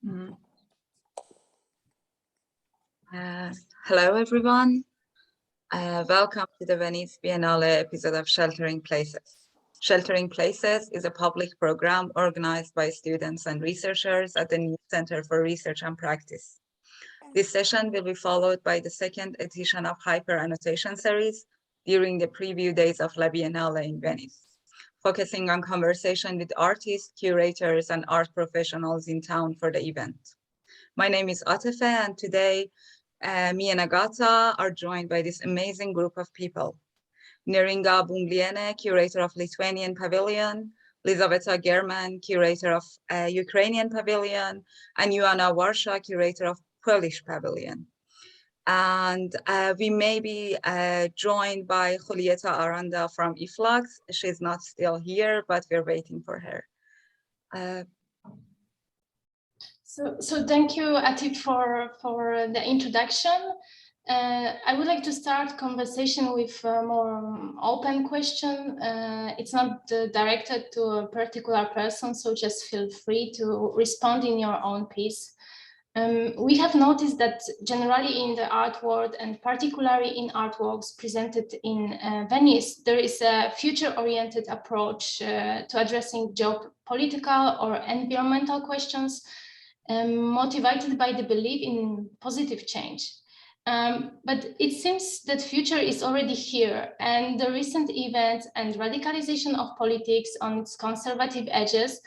Mm. Hello, everyone. Welcome to the Venice Biennale episode of Sheltering Places. Sheltering Places is a public program organized by students and researchers at the New Center for Research and Practice. This session will be followed by the second edition of Hyper Annotation Series during the preview days of La Biennale in Venice, focusing on conversation with artists, curators, and art professionals in town for the event. My name is Atefe, and today me and Agata are joined by this amazing group of people. Neringa Bumbliene, curator of Lithuanian Pavilion, Lizaveta German, curator of Ukrainian Pavilion, and Joanna Warsha, curator of Polish Pavilion. And we may be joined by Julieta Aranda from IFLAX. She's not still here, but we're waiting for her. So thank you, Atif, for the introduction. I would like to start conversation with a more open question. It's not directed to a particular person, so just feel free to respond in your own piece. We have noticed that generally in the art world, and particularly in artworks presented in Venice, there is a future-oriented approach to addressing geopolitical or environmental questions, motivated by the belief in positive change. But it seems that future is already here, and the recent events and radicalization of politics on its conservative edges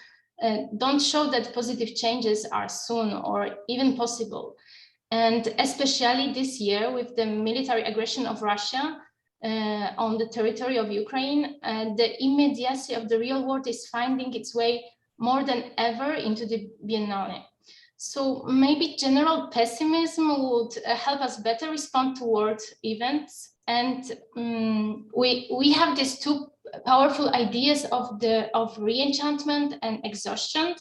don't show that positive changes are soon or even possible. And especially this year with the military aggression of Russia on the territory of Ukraine, the immediacy of the real world is finding its way more than ever into the Biennale. So maybe general pessimism would help us better respond toward events. And we have these two powerful ideas of re-enchantment and exhaustion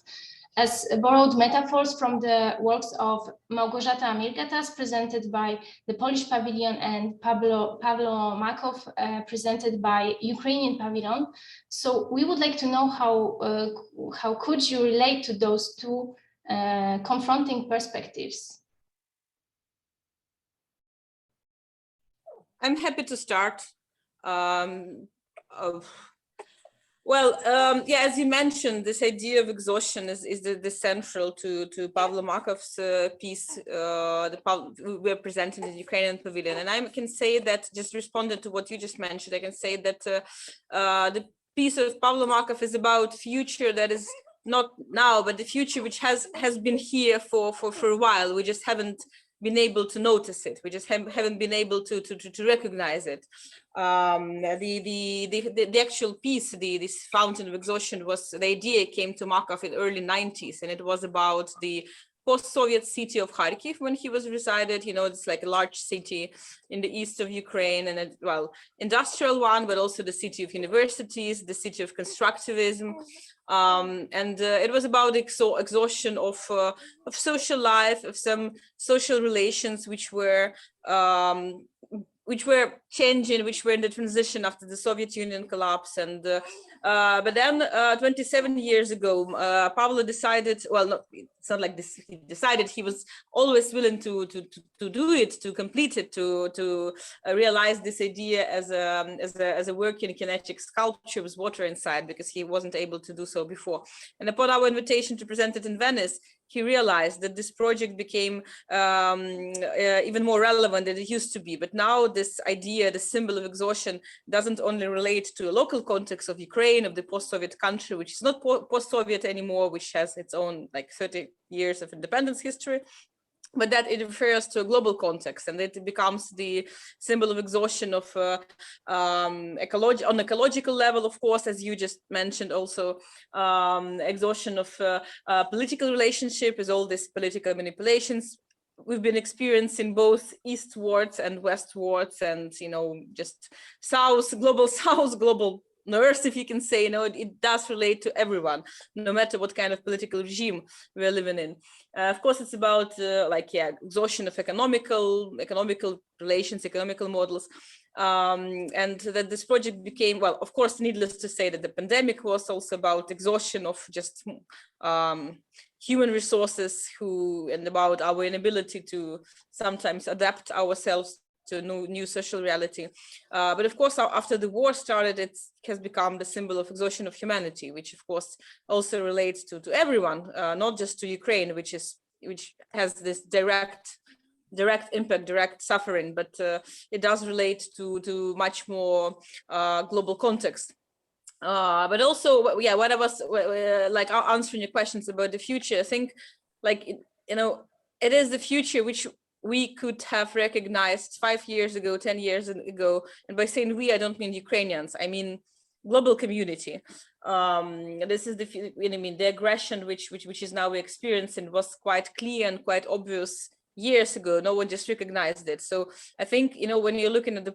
as borrowed metaphors from the works of Małgorzata Amirgatas presented by the Polish Pavilion and Pablo Makov presented by Ukrainian Pavilion. So we would like to know how could you relate to those two confronting perspectives? I'm happy to start. Yeah, as you mentioned, this idea of exhaustion is the central to Pablo Makov's piece we're presenting in the Ukrainian Pavilion. And I can say that, just responding to what you just mentioned, I can say that the piece of Pablo Makov is about future that is not now, but the future which has been here for a while. We just haven't been able to notice it. We just haven't been able to recognize it. The actual piece, this Fountain of Exhaustion, the idea came to Makov in the early 90s, and it was about the post-Soviet city of Kharkiv when he was resided. You know, it's like a large city in the east of Ukraine, and industrial one, but also the city of universities, the city of constructivism. It was about exhaustion of social life, of some social relations which were changing, which were in the transition after the Soviet Union collapse. And but then 27 years ago, Pablo decided, it's not like this, he decided, he was always willing to do it, to complete it, to realize this idea as a working kinetic sculpture with water inside, because he wasn't able to do so before. And upon our invitation to present it in Venice, he realized that this project became even more relevant than it used to be. But now this idea, the symbol of exhaustion, doesn't only relate to a local context of Ukraine, of the post-Soviet country, which is not post-Soviet anymore, which has its own 30 years of independence history, but that it refers to a global context, and it becomes the symbol of exhaustion of on ecological level, of course, as you just mentioned, also exhaustion of political relationship, is all these political manipulations we've been experiencing both eastwards and westwards, and just global south, global earth, if you can say, it does relate to everyone, no matter what kind of political regime we're living in. Of course, it's about exhaustion of economical relations, economical models. And that this project became, well, of course, needless to say that the pandemic was also about exhaustion of just human resources and about our inability to sometimes adapt ourselves to new social reality. But of course, after the war started, it has become the symbol of exhaustion of humanity, which of course also relates to everyone, not just to Ukraine, which has this direct impact, direct suffering, but it does relate to much more global context. But also, what I was answering your questions about the future, I think, it is the future which we could have recognized 5 years ago, 10 years ago. And by saying we, I don't mean Ukrainians, I mean global community. This is the aggression which is now experiencing was quite clear and quite obvious years ago. No one just recognized it. So I think, when you're looking at the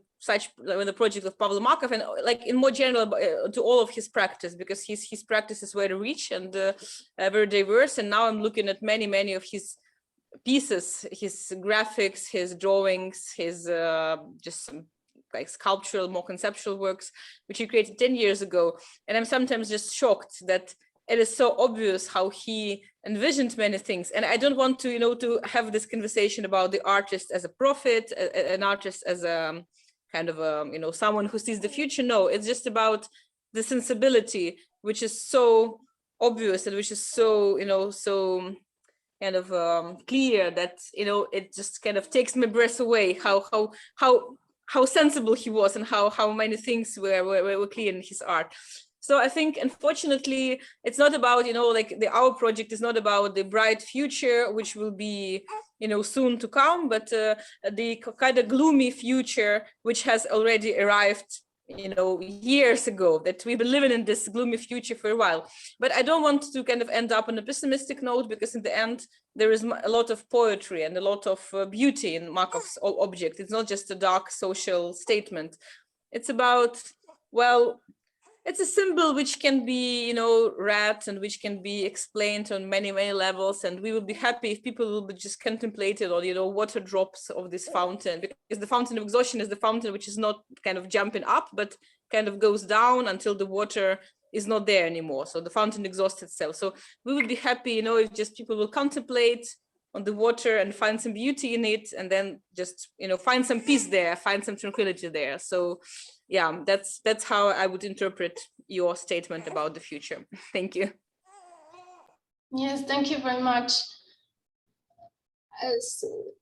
project of Pavel Markov, and in more general to all of his practice, because his practice is very rich and very diverse. And now I'm looking at many of his pieces, his graphics, his drawings, his just some sculptural, more conceptual works, which he created 10 years ago. And I'm sometimes just shocked that it is so obvious how he envisioned many things. And I don't want to, to have this conversation about the artist as a prophet, an artist as a kind of a, someone who sees the future. No, it's just about the sensibility, which is so obvious and which is so, so kind of clear that, it just kind of takes my breath away, how sensible he was and how many things were clear in his art. So I think, unfortunately, it's not about, our project is not about the bright future, which will be, soon to come, but the kind of gloomy future, which has already arrived, years ago, that we've been living in this gloomy future for a while. But I don't want to kind of end up on a pessimistic note, because in the end, there is a lot of poetry and a lot of beauty in Markov's object. It's not just a dark social statement. It's about, well, it's a symbol which can be, read and which can be explained on many levels. And we will be happy if people will be just contemplate it on, water drops of this fountain, because the fountain of exhaustion is the fountain which is not kind of jumping up, but kind of goes down until the water is not there anymore. So the fountain exhausts itself. So we would be happy, if just people will contemplate on the water and find some beauty in it, and then just, find some peace there, find some tranquility there. So yeah, that's how I would interpret your statement about the future. Thank you. Yes, thank you very much.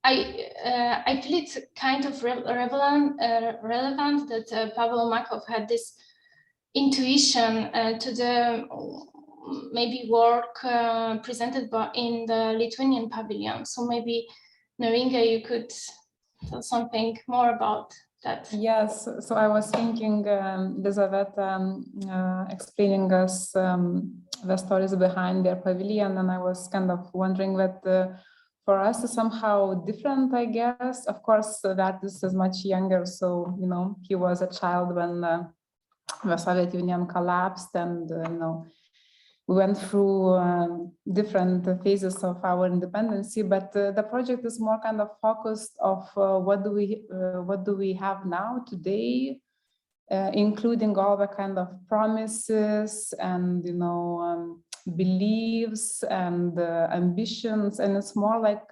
I feel it's kind of relevant that Pavel Markov had this intuition to the maybe work presented in the Lithuanian pavilion. So maybe Neringa, you could tell something more about that. Yes, so I was thinking, Elizaveta explaining us the stories behind their pavilion, and I was kind of wondering that for us is somehow different, I guess. Of course, the artist is much younger, so, he was a child when the Soviet Union collapsed, and, we went through different phases of our independence, but the project is more kind of focused of what do we have now today, including all the kind of promises and beliefs and ambitions, and it's more like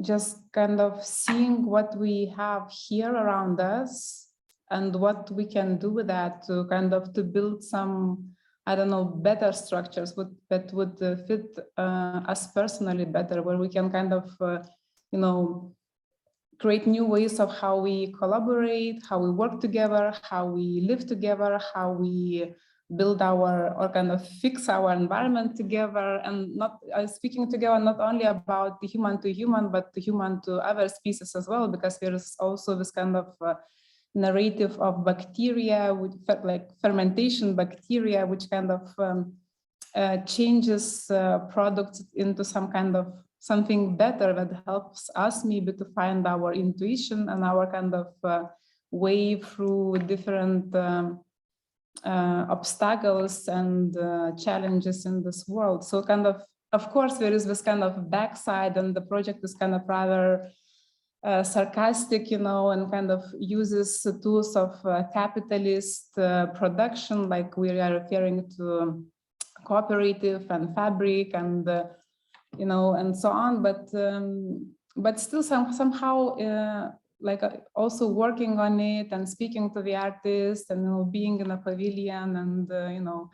just kind of seeing what we have here around us and what we can do with that to kind of to build some, I don't know, better structures that would fit us personally better, where we can kind of, create new ways of how we collaborate, how we work together, how we live together, how we build or kind of fix our environment together, and not speaking together not only about the human to human, but the human to other species as well, because there is also this kind of narrative of bacteria, like fermentation bacteria, which kind of changes products into some kind of something better that helps us maybe to find our intuition and our kind of way through different obstacles and challenges in this world. So kind of course, there is this kind of backside, and the project is kind of rather sarcastic, you know, and kind of uses the tools of capitalist production, like we are referring to cooperative and fabric and, you know, and so on. But still somehow like also working on it and speaking to the artist and, you know, being in a pavilion and, you know,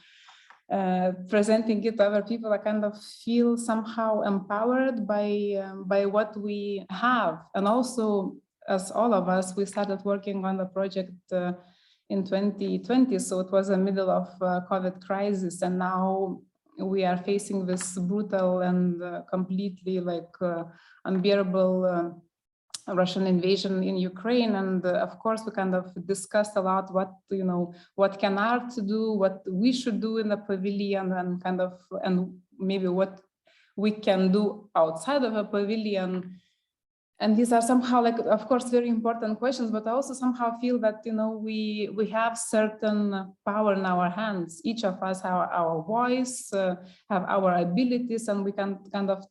presenting it to other people, I kind of feel somehow empowered by what we have. And also, as all of us, we started working on the project in 2020. So it was the middle of COVID crisis. And now we are facing this brutal and completely like unbearable Russian invasion in Ukraine, and of course we kind of discussed a lot what, you know, what can art do, what we should do in the pavilion, and kind of, and maybe what we can do outside of a pavilion. And these are somehow, like, of course, very important questions, but I also somehow feel that, you know, we have certain power in our hands. Each of us have our voice, have our abilities, and we can kind of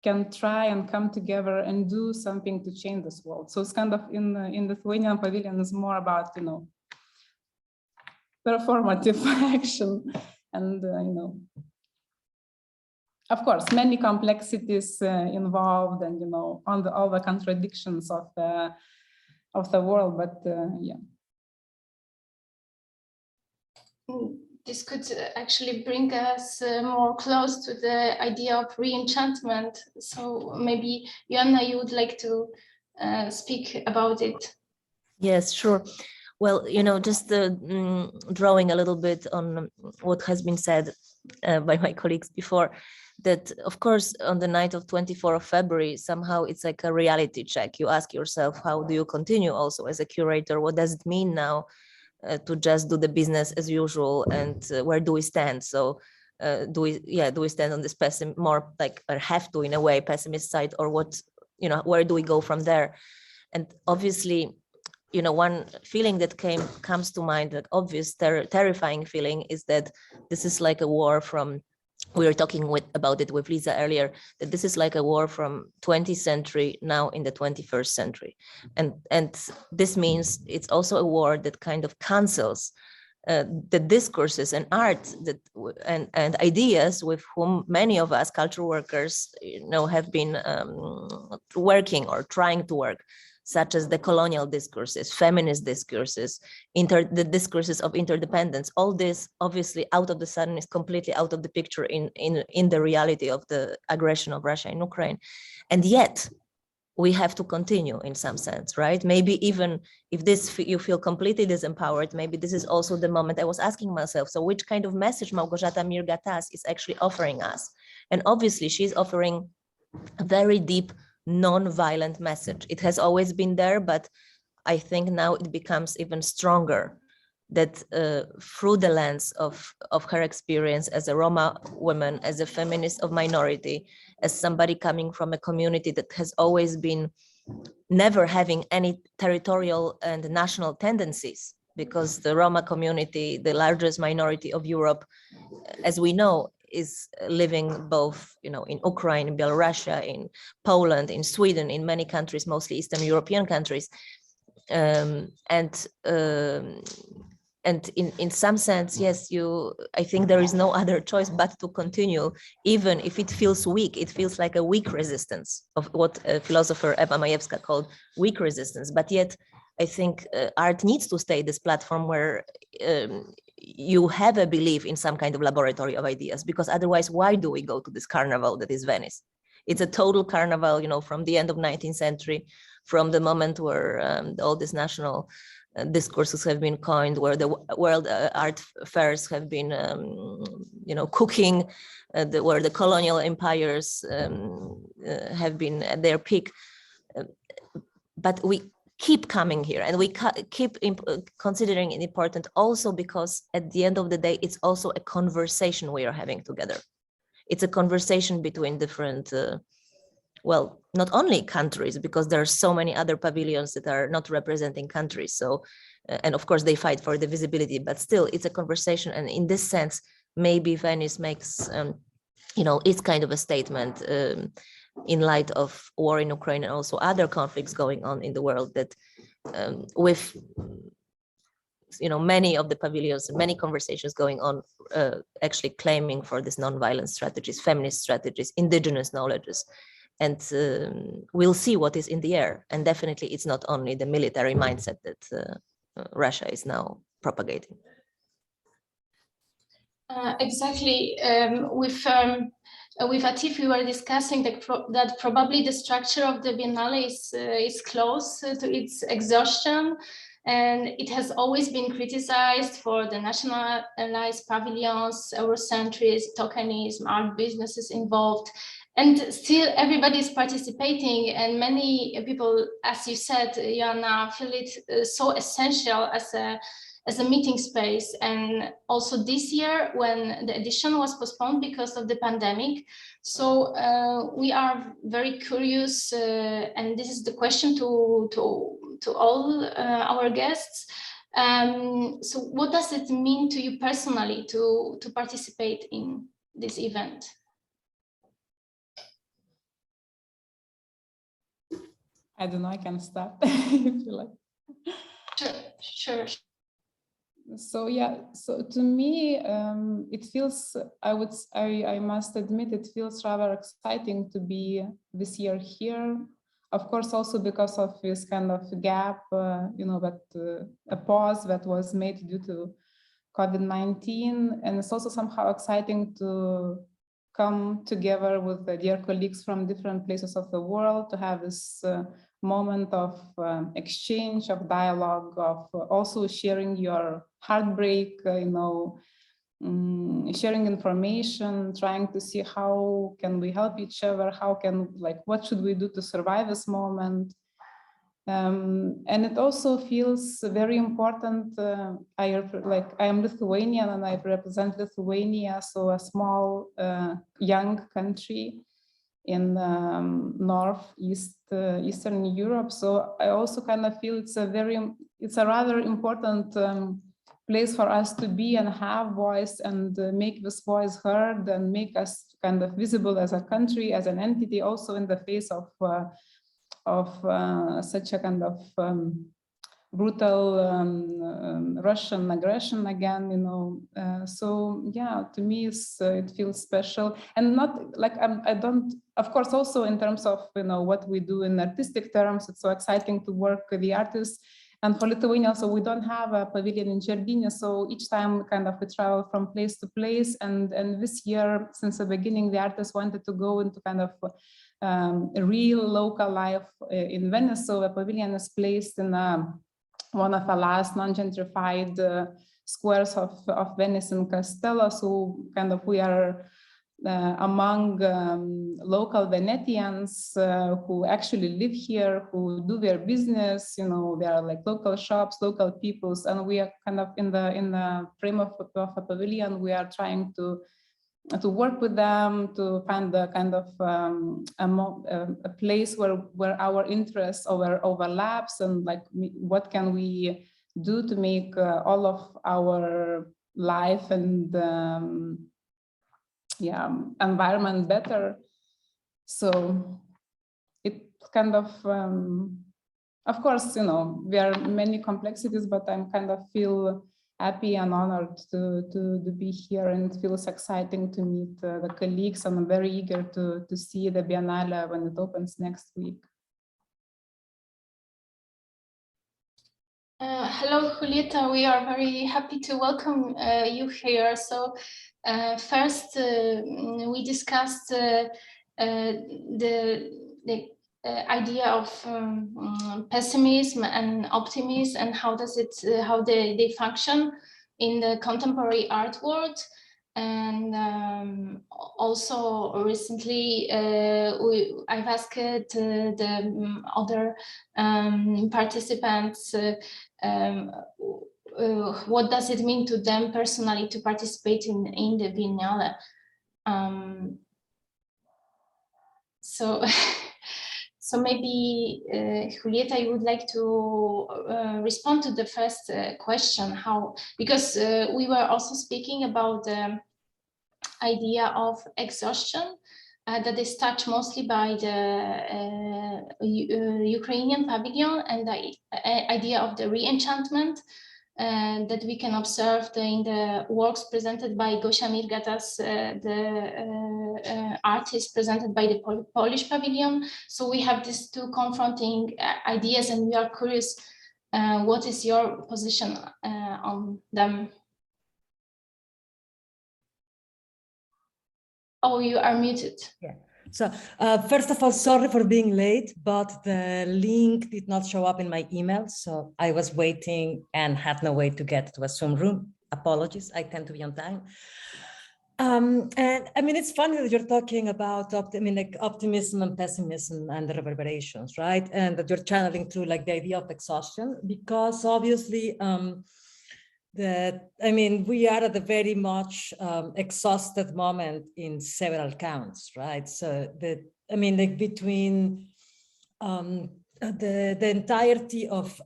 can try and come together and do something to change this world. So it's kind of in the Lithuanian pavilion is more about, you know, performative action, and you know, of course, many complexities involved, and, you know, on all the contradictions of the world. But yeah. This could actually bring us more close to the idea of re-enchantment. So maybe, Joanna, you would like to speak about it? Yes, sure. Well, you know, just drawing a little bit on what has been said by my colleagues before, that of course on the night of 24th of February, somehow it's like a reality check. You ask yourself, how do you continue also as a curator? What does it mean now to just do the business as usual, and where do we stand? So do we stand on this more like, or have to in a way pessimist side, or what, you know, where do we go from there? And obviously, you know, one feeling that comes to mind, like obvious terrifying feeling, is that this is like a war from, we were talking about it with Lisa earlier, that this is like a war from 20th century now in the 21st century. And this means it's also a war that kind of cancels the discourses and art that and ideas with whom many of us cultural workers, you know, have been working or trying to work, such as the colonial discourses, feminist discourses, the discourses of interdependence. All this obviously out of the sudden is completely out of the picture in the reality of the aggression of Russia in Ukraine. And yet we have to continue in some sense, right? Maybe even if you feel completely disempowered, maybe this is also the moment I was asking myself, so which kind of message Małgorzata Mirgatas is actually offering us? And obviously she's offering a very deep, non-violent message. It has always been there, but I think now it becomes even stronger, that through the lens of her experience as a Roma woman, as a feminist of minority, as somebody coming from a community that has always been never having any territorial and national tendencies, because the Roma community, the largest minority of Europe, as we know, is living both, you know, in Ukraine, in Belarus, in Poland, in Sweden, in many countries, mostly Eastern European countries. And in some sense, yes, I think there is no other choice but to continue, even if it feels weak. It feels like a weak resistance, of what philosopher Ewa Majewska called weak resistance. But yet, I think art needs to stay this platform where you have a belief in some kind of laboratory of ideas, because otherwise, why do we go to this carnival that is Venice? It's a total carnival, you know, from the end of 19th century, from the moment where all these national discourses have been coined, where the world art fairs have been, you know, cooking, where the colonial empires have been at their peak. But we keep coming here, and we keep considering it important also because at the end of the day, it's also a conversation we are having together. It's a conversation between different well, not only countries, because there are so many other pavilions that are not representing countries. So, and of course they fight for the visibility, but still it's a conversation. And in this sense, maybe Venice makes, it's kind of a statement in light of war in Ukraine and also other conflicts going on in the world, that with many of the pavilions and many conversations going on, actually claiming for this nonviolent strategies, feminist strategies, indigenous knowledges. And we'll see what is in the air. And definitely it's not only the military mindset that Russia is now propagating. Exactly. With Atif, we were discussing that probably the structure of the Biennale is close to its exhaustion, and it has always been criticized for the nationalized pavilions, Eurocentrism, tokenism, art businesses involved. And still everybody is participating, and many people, as you said, Joanna, feel it so essential as a meeting space. And also this year, when the edition was postponed because of the pandemic, so we are very curious, and this is the question to all our guests. So what does it mean to you personally to participate in this event? I don't know, I can start if you like. Sure. So yeah, so to me, it feels, I must admit, it feels rather exciting to be this year here. Of course, also because of this kind of gap, a pause that was made due to COVID-19. And it's also somehow exciting to come together with the dear colleagues from different places of the world to have this moment of exchange, of dialogue, of also sharing your heartbreak, sharing information, trying to see how can we help each other, what should we do to survive this moment. And it also feels very important. I am Lithuanian and I represent Lithuania, so a small young country in Eastern Europe. So I also kind of feel it's a rather important place for us to be and have voice and make this voice heard and make us kind of visible as a country, as an entity, also in the face of such a kind of brutal Russian aggression again, so yeah, to me it feels special. And not like I don't, of course, also in terms of what we do in artistic terms, it's so exciting to work with the artists. And for Lithuania, so we don't have a pavilion in Želdynė, so each time we travel from place to place. And this year, since the beginning, the artists wanted to go into kind of a real local life in Venice. So a pavilion is placed in one of the last non-gentrified squares of Venice in Castello. So we are among local Venetians who actually live here, who do their business, they are like local shops, local peoples, and we are kind of in the frame of a pavilion. We are trying to work with them to find the kind of a place where our interests overlaps, and what can we do to make all of our life and environment better. So it kind of course, there are many complexities, but I'm kind of feel happy and honored to be here, and it feels exciting to meet the colleagues, and I'm very eager to see the Biennale when it opens next week. Hello, Julieta. We are very happy to welcome you here. So first, we discussed the idea of pessimism and optimism, and how they function in the contemporary art world. And also recently I've asked the other participants what does it mean to them personally to participate in the Biennale. So So maybe Julieta, you would like to respond to the first question, because we were also speaking about the idea of exhaustion that is touched mostly by the Ukrainian pavilion, and the idea of the re-enchantment that we can observe in the works presented by Gosia Mirgatas, the artist presented by the Polish pavilion. So we have these two confronting ideas, and we are curious, what is your position on them? Oh, you are muted. Yeah. So first of all, sorry for being late, but the link did not show up in my email. So I was waiting and had no way to get to a Zoom room. Apologies, I tend to be on time. And I mean, it's funny that you're talking about optimism and pessimism and the reverberations, right? And that you're channeling through like the idea of exhaustion, because obviously, we are at a very much exhausted moment in several counts, right? So between the entirety of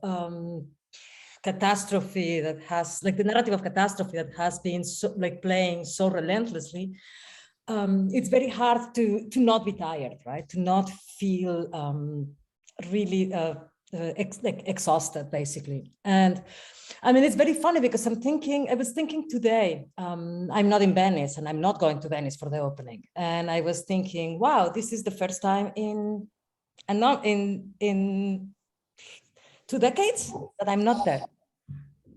catastrophe that has, like the narrative of catastrophe that has been playing so relentlessly, it's very hard to not be tired, right? To not feel really exhausted, basically. And I mean, it's very funny because I was thinking today, I'm not in Venice and I'm not going to Venice for the opening. And I was thinking, wow, this is the first time in 2 decades that I'm not there.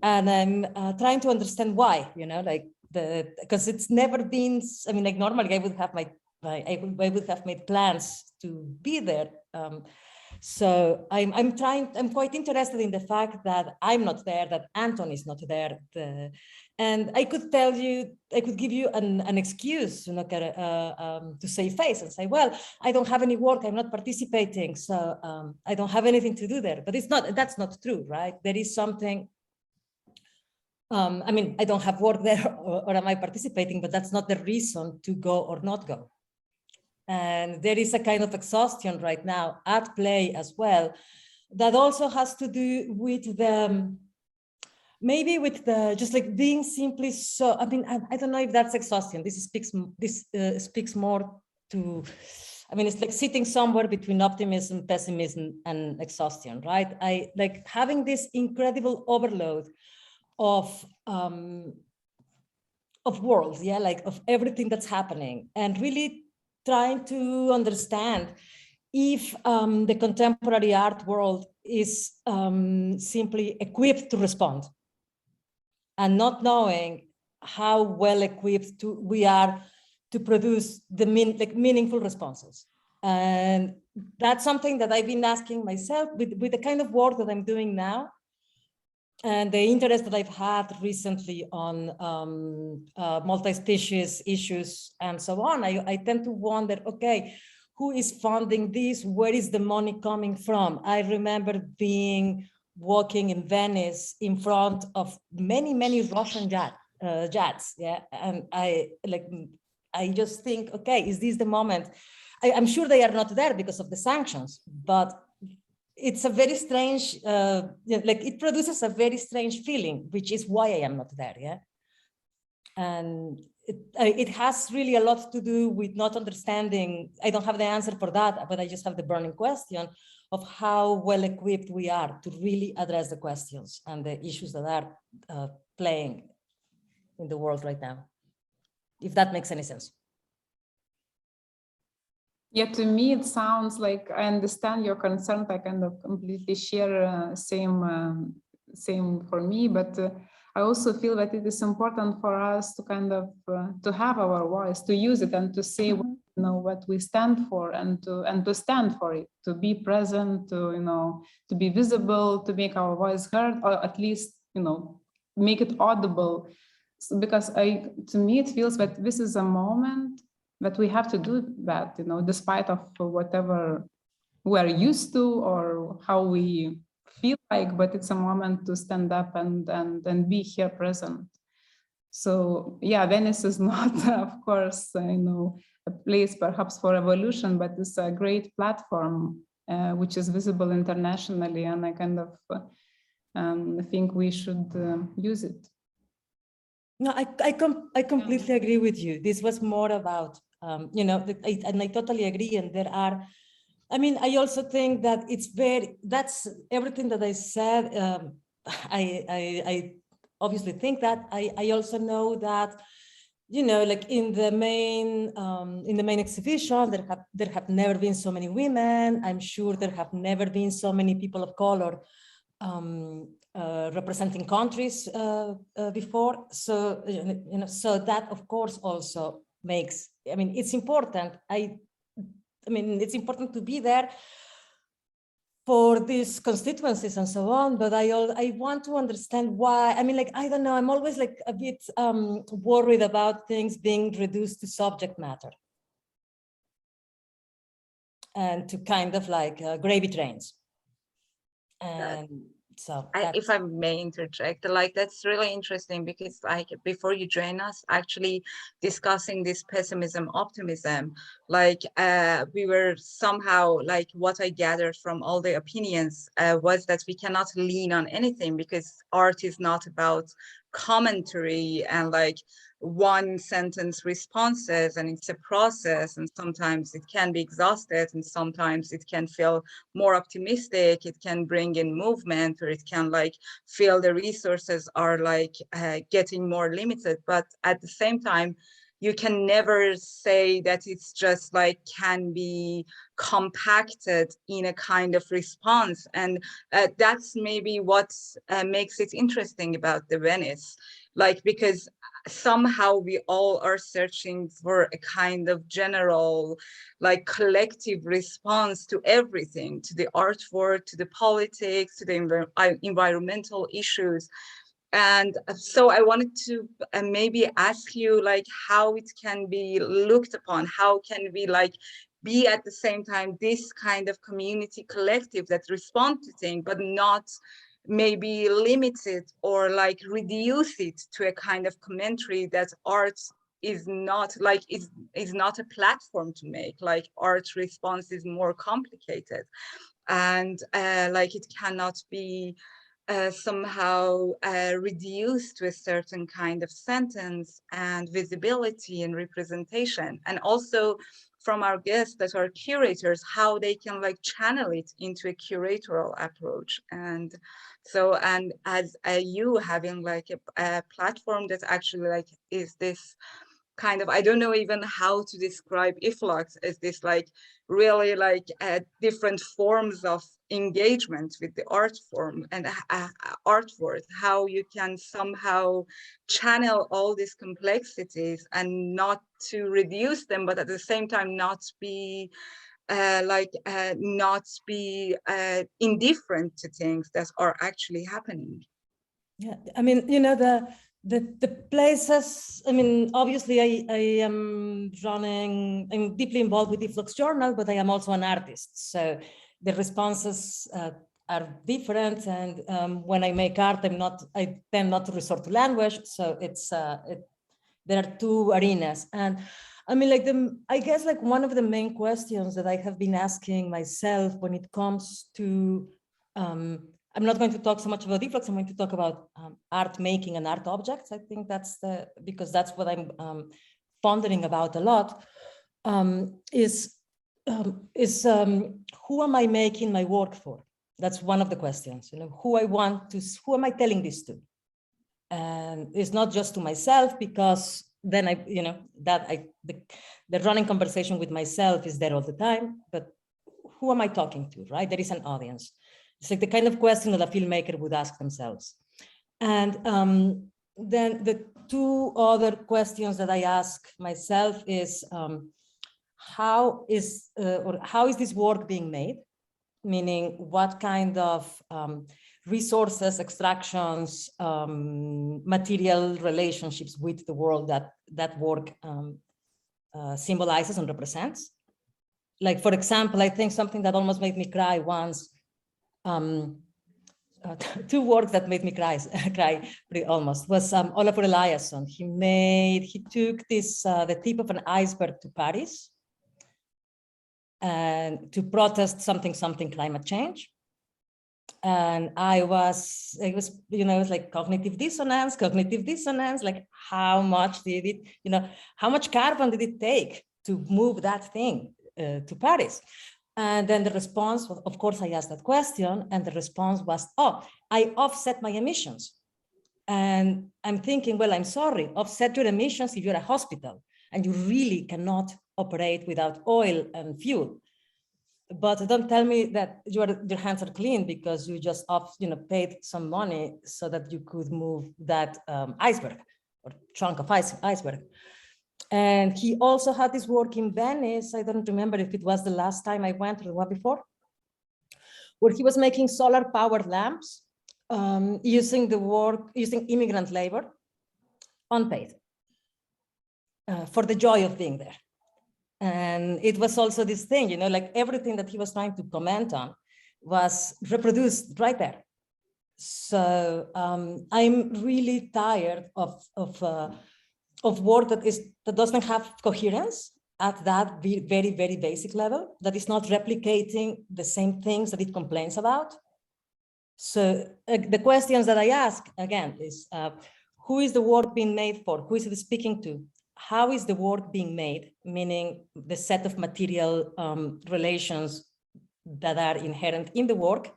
And I'm trying to understand why, because it's never been, normally I would have I would have made plans to be there. So I'm quite interested in the fact that I'm not there, that Anton is not there. And I could give you an excuse, to save face and say, well, I don't have any work, I'm not participating, so I don't have anything to do there. But that's not true, right? There is something, I don't have work there or am I participating, but that's not the reason to go or not go. And there is a kind of exhaustion right now at play as well, that also has to do with just like being simply so, I don't know if that's exhaustion. This speaks more to, it's like sitting somewhere between optimism, pessimism, and exhaustion, right? I like having this incredible overload of worlds, yeah, like of everything that's happening, and really trying to understand if the contemporary art world is simply equipped to respond, and not knowing how well equipped we are to produce the meaningful responses. And that's something that I've been asking myself with the kind of work that I'm doing now, and the interest that I've had recently on multi-species issues and so on. I tend to wonder, okay, who is funding this? Where is the money coming from? I remember walking in Venice in front of many Russian jets, yeah, and I just think, okay, is this the moment? I'm sure they are not there because of the sanctions, but it's a very strange, it produces a very strange feeling, which is why I am not there, yeah? And it has really a lot to do with not understanding. I don't have the answer for that, but I just have the burning question of how well equipped we are to really address the questions and the issues that are playing in the world right now, if that makes any sense. Yeah, to me, it sounds like I understand your concern. I kind of completely share same for me, but I also feel that it is important for us to kind of to have our voice, to use it, and to say what we stand for, and to stand for it, to be present, to be visible, to make our voice heard, or at least make it audible. So, because to me it feels that this is a moment that we have to do that, despite of whatever we are used to or how we feel like, but it's a moment to stand up and be here present. So yeah, Venice is not, of course, a place perhaps for evolution, but it's a great platform which is visible internationally, and I kind of think we should use it. No, I completely agree with you. This was more about, you know, and I totally agree. And there are, I mean, I also think that it's that's everything that I said. I obviously think that. I also know that, you know, like in the main exhibition, there have never been so many women. I'm sure there have never been so many people of color representing countries before. So, you know, so that of course also makes, I mean, it's important. I mean, it's important to be there for these constituencies and so on, but I want to understand why. I mean, like, I don't know, I'm always like a bit worried about things being reduced to subject matter and to kind of like gravy trains. And so if I may interject, like that's really interesting, because like before you join us, actually discussing this pessimism, optimism, like we were somehow, like what I gathered from all the opinions was that we cannot lean on anything, because art is not about commentary and like one sentence responses, and it's a process, and sometimes it can be exhausted, and sometimes it can feel more optimistic, it can bring in movement, or it can like feel the resources are like getting more limited. But at the same time, you can never say that it's just like can be compacted in a kind of response. And that's maybe what makes it interesting about the Venice, like, because somehow we all are searching for a kind of general, like collective response to everything, to the artwork, to the politics, to the environmental issues. And so I wanted to maybe ask you, like, how it can be looked upon, how can we like be at the same time this kind of community collective that respond to things, but not maybe limit it or like reduce it to a kind of commentary that art is not like is not a platform to make. Like art response is more complicated, and like it cannot be somehow reduced to a certain kind of sentence and visibility and representation. And also from our guests that are curators, how they can like channel it into a curatorial approach. And so, and as you having like a platform that actually like is this kind of, I don't know even how to describe Iflux as this like really like different forms of engagement with the art form and artwork, how you can somehow channel all these complexities and not to reduce them, but at the same time not be not be indifferent to things that are actually happening. Yeah, I mean, you know, the places, I mean, obviously I am I'm deeply involved with the Flux Journal, but I am also an artist. So the responses are different. And when I make art, I tend not to resort to language. So it's, there are two arenas. And I mean, like I guess like one of the main questions that I have been asking myself when it comes to, I'm not going to talk so much about Deflux, I'm going to talk about art making and art objects. I think that's because that's what I'm pondering about a lot, is who am I making my work for? That's one of the questions, you know, who am I telling this to? And it's not just to myself, because then the running conversation with myself is there all the time, but who am I talking to, right? There is an audience. It's like the kind of question that a filmmaker would ask themselves. And then the two other questions that I ask myself is, how is this work being made? Meaning what kind of resources, extractions, material relationships with the world that work symbolizes and represents. Like, for example, I think something that almost made me cry once, two works that made me cry pretty almost, was Olafur Eliasson. He took this, the tip of an iceberg to Paris. and to protest something climate change. And it was, you know, it was like cognitive dissonance, like how much did it, you know, how much carbon did it take to move that thing to Paris? And then the response was, of course, I asked that question, and the response was, oh, I offset my emissions. And I'm thinking, well, I'm sorry, offset your emissions if you're a hospital and you really cannot operate without oil and fuel. But don't tell me that your hands are clean because you just paid some money so that you could move that iceberg or chunk of iceberg. And he also had this work in Venice. I don't remember if it was the last time I went or the one before, where he was making solar powered lamps using immigrant labor, unpaid, for the joy of being there. And it was also this thing, you know, like everything that he was trying to comment on was reproduced right there. So I'm really tired of work that doesn't have coherence at that very, very basic level, that is not replicating the same things that it complains about. So the questions that I ask again is, who is the work being made for? Who is it speaking to? How is the work being made? Meaning the set of material relations that are inherent in the work.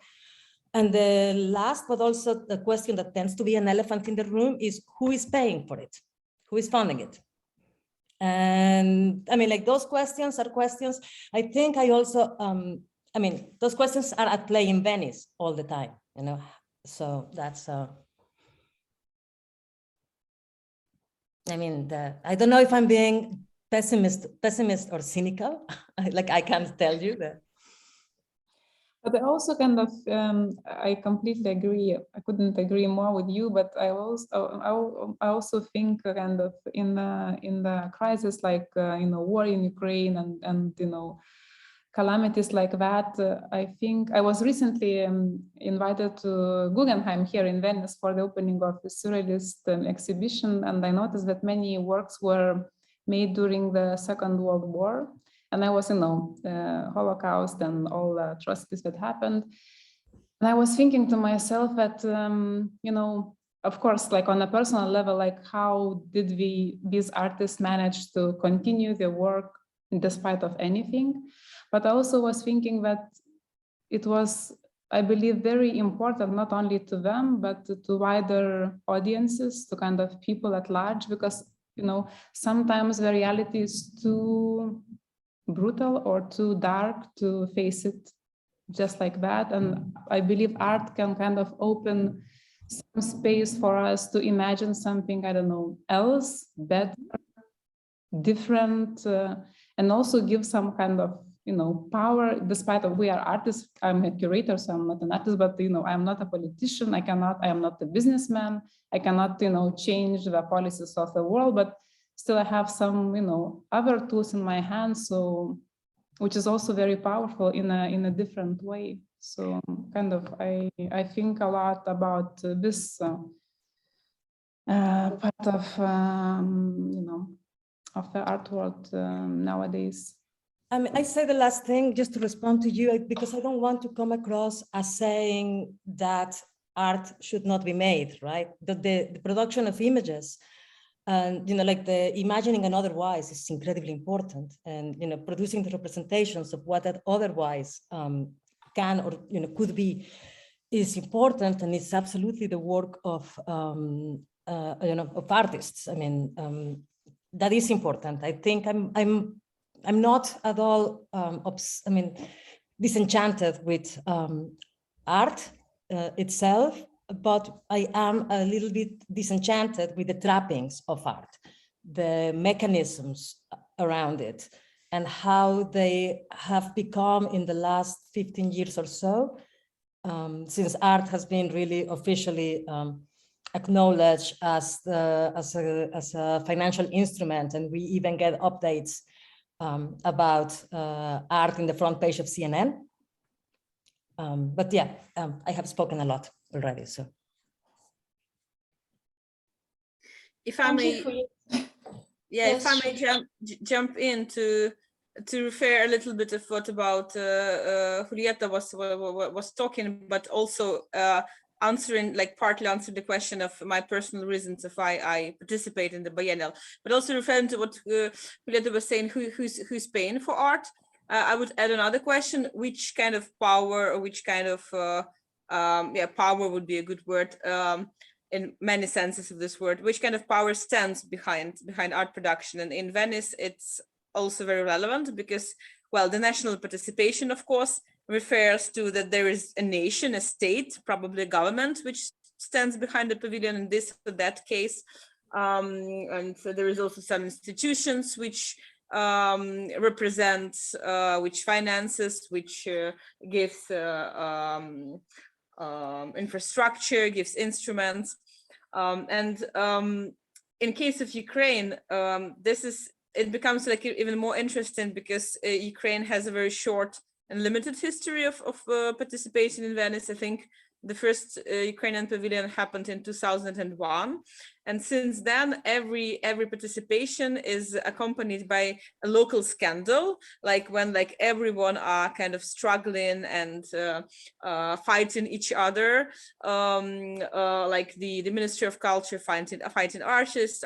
And the last, but also the question that tends to be an elephant in the room is who is paying for it? Who is funding it? And I mean, like those questions are questions. I think I also, I mean, those questions are at play in Venice all the time, you know? So that's, I mean, I don't know if I'm being pessimist or cynical. Like I can't tell you that. But I also kind of, I completely agree. I couldn't agree more with you. But I also think kind of in the crisis like war in Ukraine and calamities like that. I think I was recently invited to Guggenheim here in Venice for the opening of the Surrealist exhibition, and I noticed that many works were made during the Second World War. And I was, the Holocaust and all the atrocities that happened. And I was thinking to myself that, of course, like on a personal level, like how did these artists manage to continue their work despite of anything? But I also was thinking that it was, I believe, very important, not only to them, but to wider audiences, to kind of people at large, because, sometimes the reality is too brutal or too dark to face it just like that. And I believe art can kind of open some space for us to imagine something, I don't know, else, better, different, and also give some kind of, power, despite of we are artists. I'm a curator, so I'm not an artist, but, I'm not a politician. I am not a businessman. I cannot, change the policies of the world, but still I have some, other tools in my hands, so which is also very powerful in a different way. So kind of I think a lot about this part of of the art world nowadays. I say the last thing just to respond to you, because I don't want to come across as saying that art should not be made, right? The production of images and, like the imagining an otherwise is incredibly important. And, producing the representations of what that otherwise can or, could be is important. And it's absolutely the work of, of artists. I mean, that is important. I think I'm not at all, disenchanted with art itself, but I am a little bit disenchanted with the trappings of art, the mechanisms around it, and how they have become in the last 15 years or so, since art has been really officially acknowledged as a financial instrument, and we even get updates about art in the front page of CNN. But yeah, I have spoken a lot already. So, if I may, if I may jump into to refer a little bit of what about Julieta was talking, but also answering, like partly answer the question of my personal reasons of why I participate in the biennial, but also referring to what Julieta was saying, who's paying for art. I would add another question: which kind of power, or which kind of power would be a good word in many senses of this word. Which kind of power stands behind art production? And in Venice, it's also very relevant because, well, the national participation, of course, refers to that there is a nation, a state, probably a government, which stands behind the pavilion in this or that case. And so there is also some institutions which represents, which finances, which gives infrastructure, gives instruments. In case of Ukraine, it becomes like even more interesting because Ukraine has a very short and limited history of participation in Venice. I think the first Ukrainian pavilion happened in 2001. And since then, every participation is accompanied by a local scandal, like when everyone are kind of struggling and fighting each other, like the Ministry of Culture fighting artists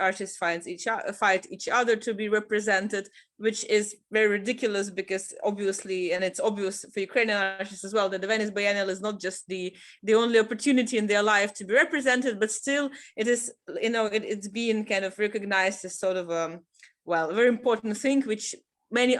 fight each other to be represented, which is very ridiculous because obviously, and it's obvious for Ukrainian artists as well, that the Venice Biennial is not just the only opportunity in their life to be represented, but still it is, it's being kind of recognized as sort of a very important thing, which many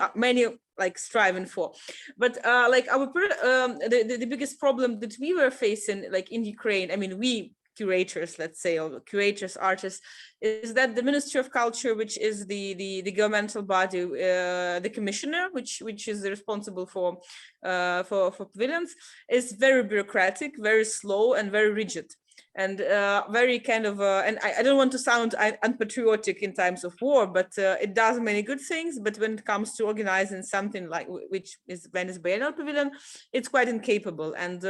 like striving for. But like the biggest problem that we were facing, like in Ukraine, I mean, we curators, let's say, or curators, artists, is that the Ministry of Culture, which is the governmental body, the commissioner, which is responsible for pavilions, is very bureaucratic, very slow, and very rigid. And very kind of, and I don't want to sound unpatriotic in times of war, but it does many good things. But when it comes to organizing something like which is Venice Biennial Pavilion, it's quite incapable. And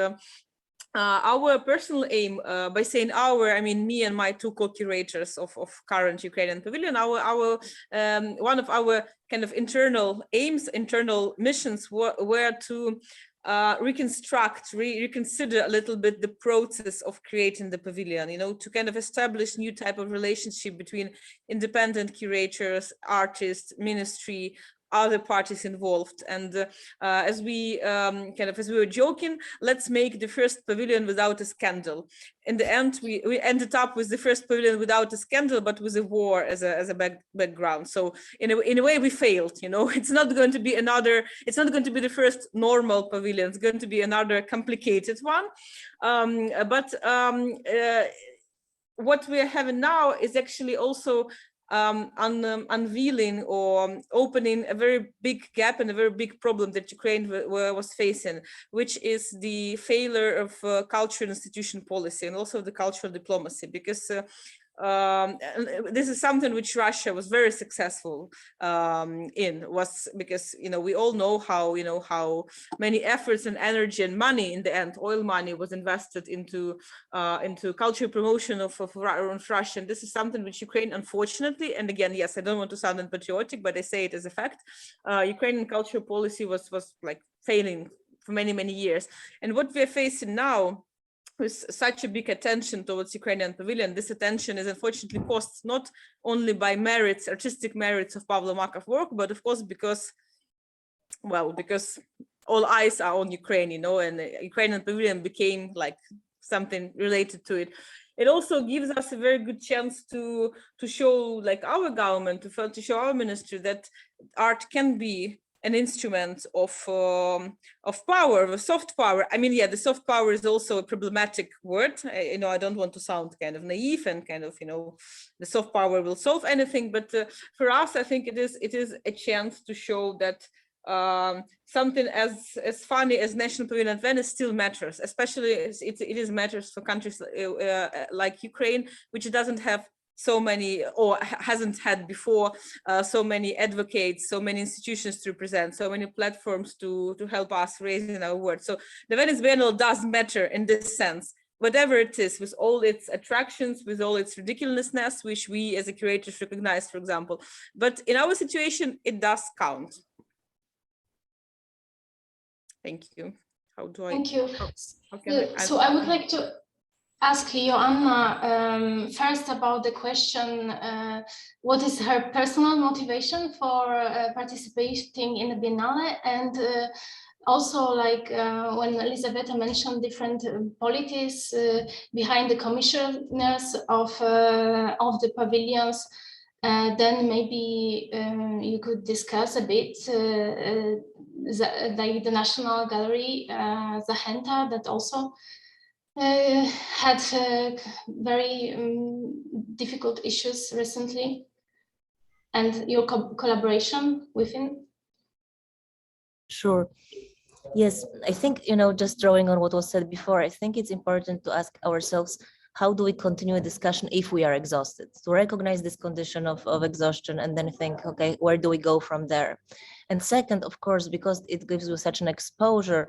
our personal aim, by saying our, I mean me and my two co-curators of current Ukrainian Pavilion, our one of our kind of internal aims, internal missions were to reconsider a little bit the process of creating the pavilion, to kind of establish new type of relationship between independent curators, artists, ministry, other parties involved. And as we were joking, let's make the first pavilion without a scandal. In the end, we ended up with the first pavilion without a scandal, but with a war as a background. So in a way, we failed. It's not going to be the first normal pavilion. It's going to be another complicated one. What we are having now is actually also unveiling or opening a very big gap and a very big problem that Ukraine was facing, which is the failure of cultural institution policy and also the cultural diplomacy, because this is something which Russia was very successful because we all know how many efforts and energy and money, in the end oil money, was invested into cultural promotion of Russia. And this is something which Ukraine, unfortunately, and again, yes, I don't want to sound unpatriotic, but I say it as a fact, Ukrainian cultural policy was like failing for many years. And what we're facing now, with such a big attention towards Ukrainian Pavilion, this attention is unfortunately caused not only by artistic merits of Pavlo Makar's work, but of course because all eyes are on Ukraine, and the Ukrainian Pavilion became like something related to it. It also gives us a very good chance to show, like, our government, to show our ministry that art can be an instrument of power, of soft power. I mean, yeah, the soft power is also a problematic word. I don't want to sound kind of naive and kind of, the soft power will solve anything. But for us, I think it is a chance to show that something as funny as National Pavilion at Venice still matters, especially it matters for countries like Ukraine, which doesn't have so many, or hasn't had before, so many advocates, so many institutions to represent, so many platforms to help us raising our words. So the Venice Biennial does matter in this sense, whatever it is, with all its attractions, with all its ridiculousness, which we as a curators recognize, for example. But in our situation, it does count. Thank you. How do I? Thank you. How can I So I would like to ask Joanna first about the question, what is her personal motivation for participating in the Biennale, and also like when Elisabetta mentioned different polities behind the commissioners of the pavilions, then maybe you could discuss a bit like the National Gallery, Zachęta, that also had very difficult issues recently, and your collaboration within. Sure. Yes, I think, just drawing on what was said before, I think it's important to ask ourselves, how do we continue a discussion if we are exhausted? To recognize this condition of exhaustion and then think, okay, where do we go from there? And second, of course, because it gives you such an exposure,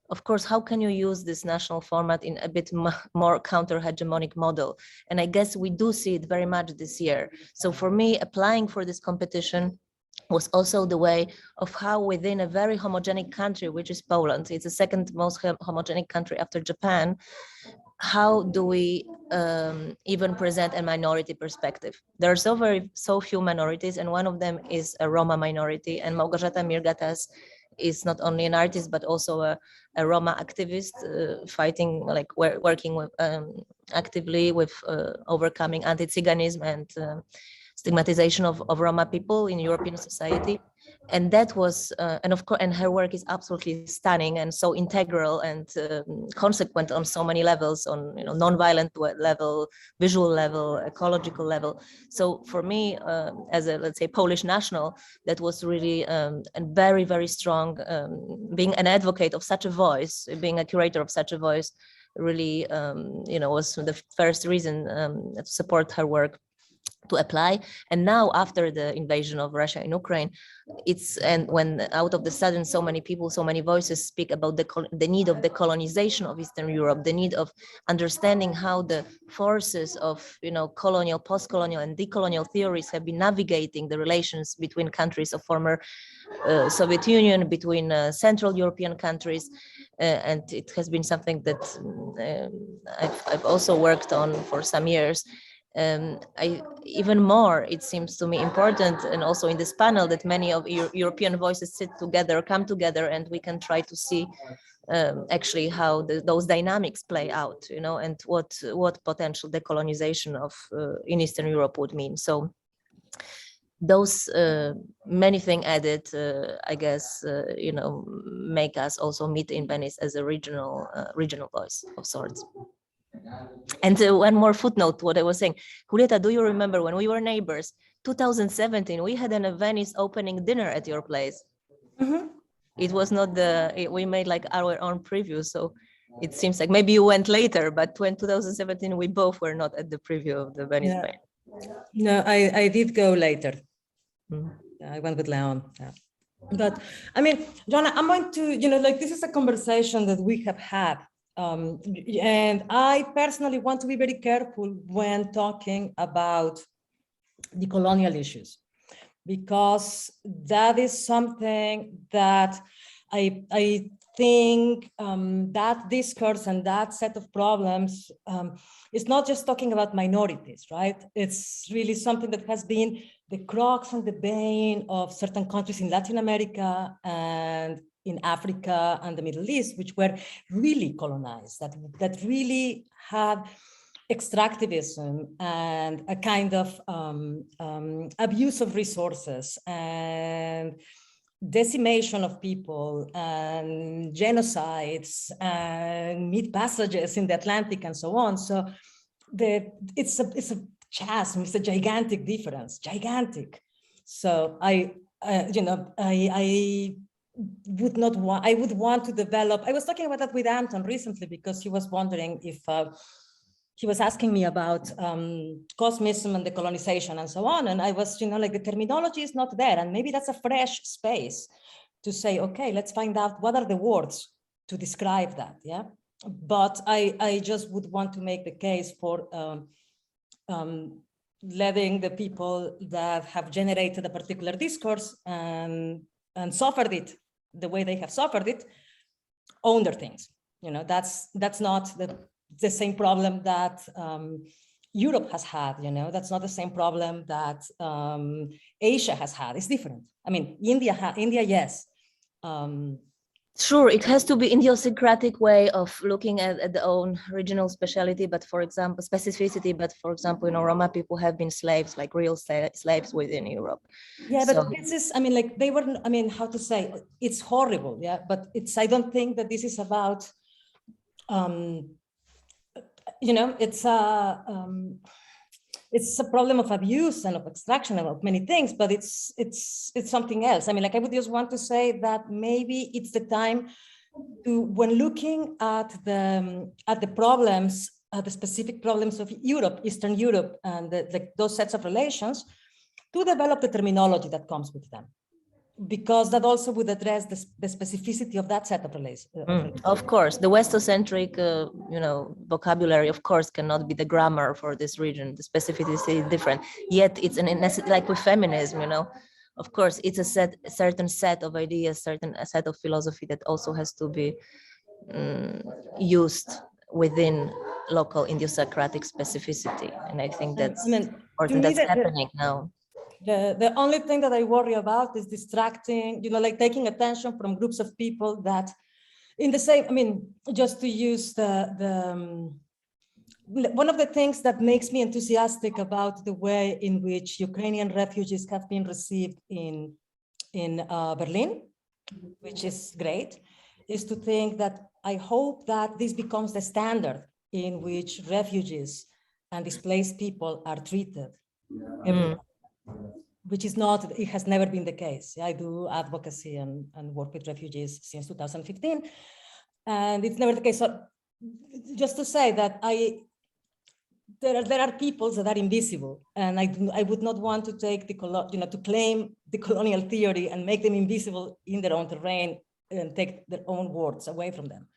of course, how can you use this national format in a bit more counter-hegemonic model? And I guess we do see it very much this year. So for me, applying for this competition was also the way of how within a very homogenic country, which is Poland, it's the second most homogenic country after Japan, how do we even present a minority perspective? There are so few minorities, and one of them is a Roma minority, and Małgorzata Mirgatas is not only an artist, but also a Roma activist, fighting, like working with, actively with overcoming anti-Tsiganism and stigmatization of Roma people in European society. And that was, and of course, and her work is absolutely stunning and so integral and consequent on so many levels, on non-violent level, visual level, ecological level. So for me, as a, let's say, Polish national, that was really a very, very strong, being an advocate of such a voice, being a curator of such a voice, really, was the first reason to support her work, to apply. And now, after the invasion of Russia in Ukraine, and when out of the sudden so many people, so many voices speak about the need of decolonization of Eastern Europe, the need of understanding how the forces of colonial, post-colonial and decolonial theories have been navigating the relations between countries of former Soviet Union, between Central European countries, and it has been something that I've also worked on for some years. Even more, it seems to me important, and also in this panel, that many of European voices come together, and we can try to see actually how those dynamics play out, and what potential decolonization of in Eastern Europe would mean. So those many things added, I guess, make us also meet in Venice as a regional voice of sorts. And one more footnote to what I was saying. Julieta, do you remember when we were neighbors, 2017, we had a Venice opening dinner at your place? Mm-hmm. It was not we made like our own preview. So it seems like maybe you went later, but when 2017, we both were not at the preview of the Venice. Yeah. No, I did go later. Mm-hmm. I went with Leon. Yeah. But I mean, Joanna, I'm going to, this is a conversation that we have had. And I personally want to be very careful when talking about the colonial issues, because that is something that I think that discourse and that set of problems is not just talking about minorities, right? It's really something that has been the crux and the bane of certain countries in Latin America and in Africa and the Middle East, which were really colonized, that really had extractivism and a kind of abuse of resources and decimation of people and genocides and meat passages in the Atlantic and so on. So it's a chasm, it's a gigantic difference, gigantic. So I would want to develop. I was talking about that with Anton recently, because he was wondering if he was asking me about cosmism and decolonization and so on. And I was, the terminology is not there. And maybe that's a fresh space to say, okay, let's find out what are the words to describe that. Yeah. But I just would want to make the case for letting the people that have generated a particular discourse and suffered it the way they have suffered it, own their things. You know, that's not the same problem that Europe has had. You know, that's not the same problem that Asia has had. It's different. I mean, India, yes. Sure, it has to be idiosyncratic way of looking at the own regional speciality, but for example, specificity. But for example, you know, Roma people have been slaves, like real slaves within Europe. Yeah, So, but this is, I mean, like they were, I mean, how to say, it's horrible. Yeah, but I don't think that this is about, you know, it's a problem of abuse and of extraction and of many things, but it's something else. I mean, like I would just want to say that maybe it's the time to, when looking at the problems, the specific problems of Europe, Eastern Europe, and those sets of relations, to develop the terminology that comes with them, because that also would address the specificity of that set of relations. Of course, the Westocentric, you know, vocabulary, of course, cannot be the grammar for this region. The specificity is different. Yet it's like with feminism, you know. Of course, it's a certain set of ideas, certain set of philosophy that also has to be used within local idiosyncratic specificity, and I think that's important. That's happening now. The only thing that I worry about is distracting, you know, like taking attention from groups of people that in the same, I mean, just to use one of the things that makes me enthusiastic about the way in which Ukrainian refugees have been received in Berlin, which is great, is to think that I hope that this becomes the standard in which refugees and displaced people are treated everywhere. Which is not, it has never been the case. I do advocacy and work with refugees since 2015, and it's never the case. So just to say that there are peoples that are invisible, and I would not want to take to claim the colonial theory and make them invisible in their own terrain and take their own words away from them.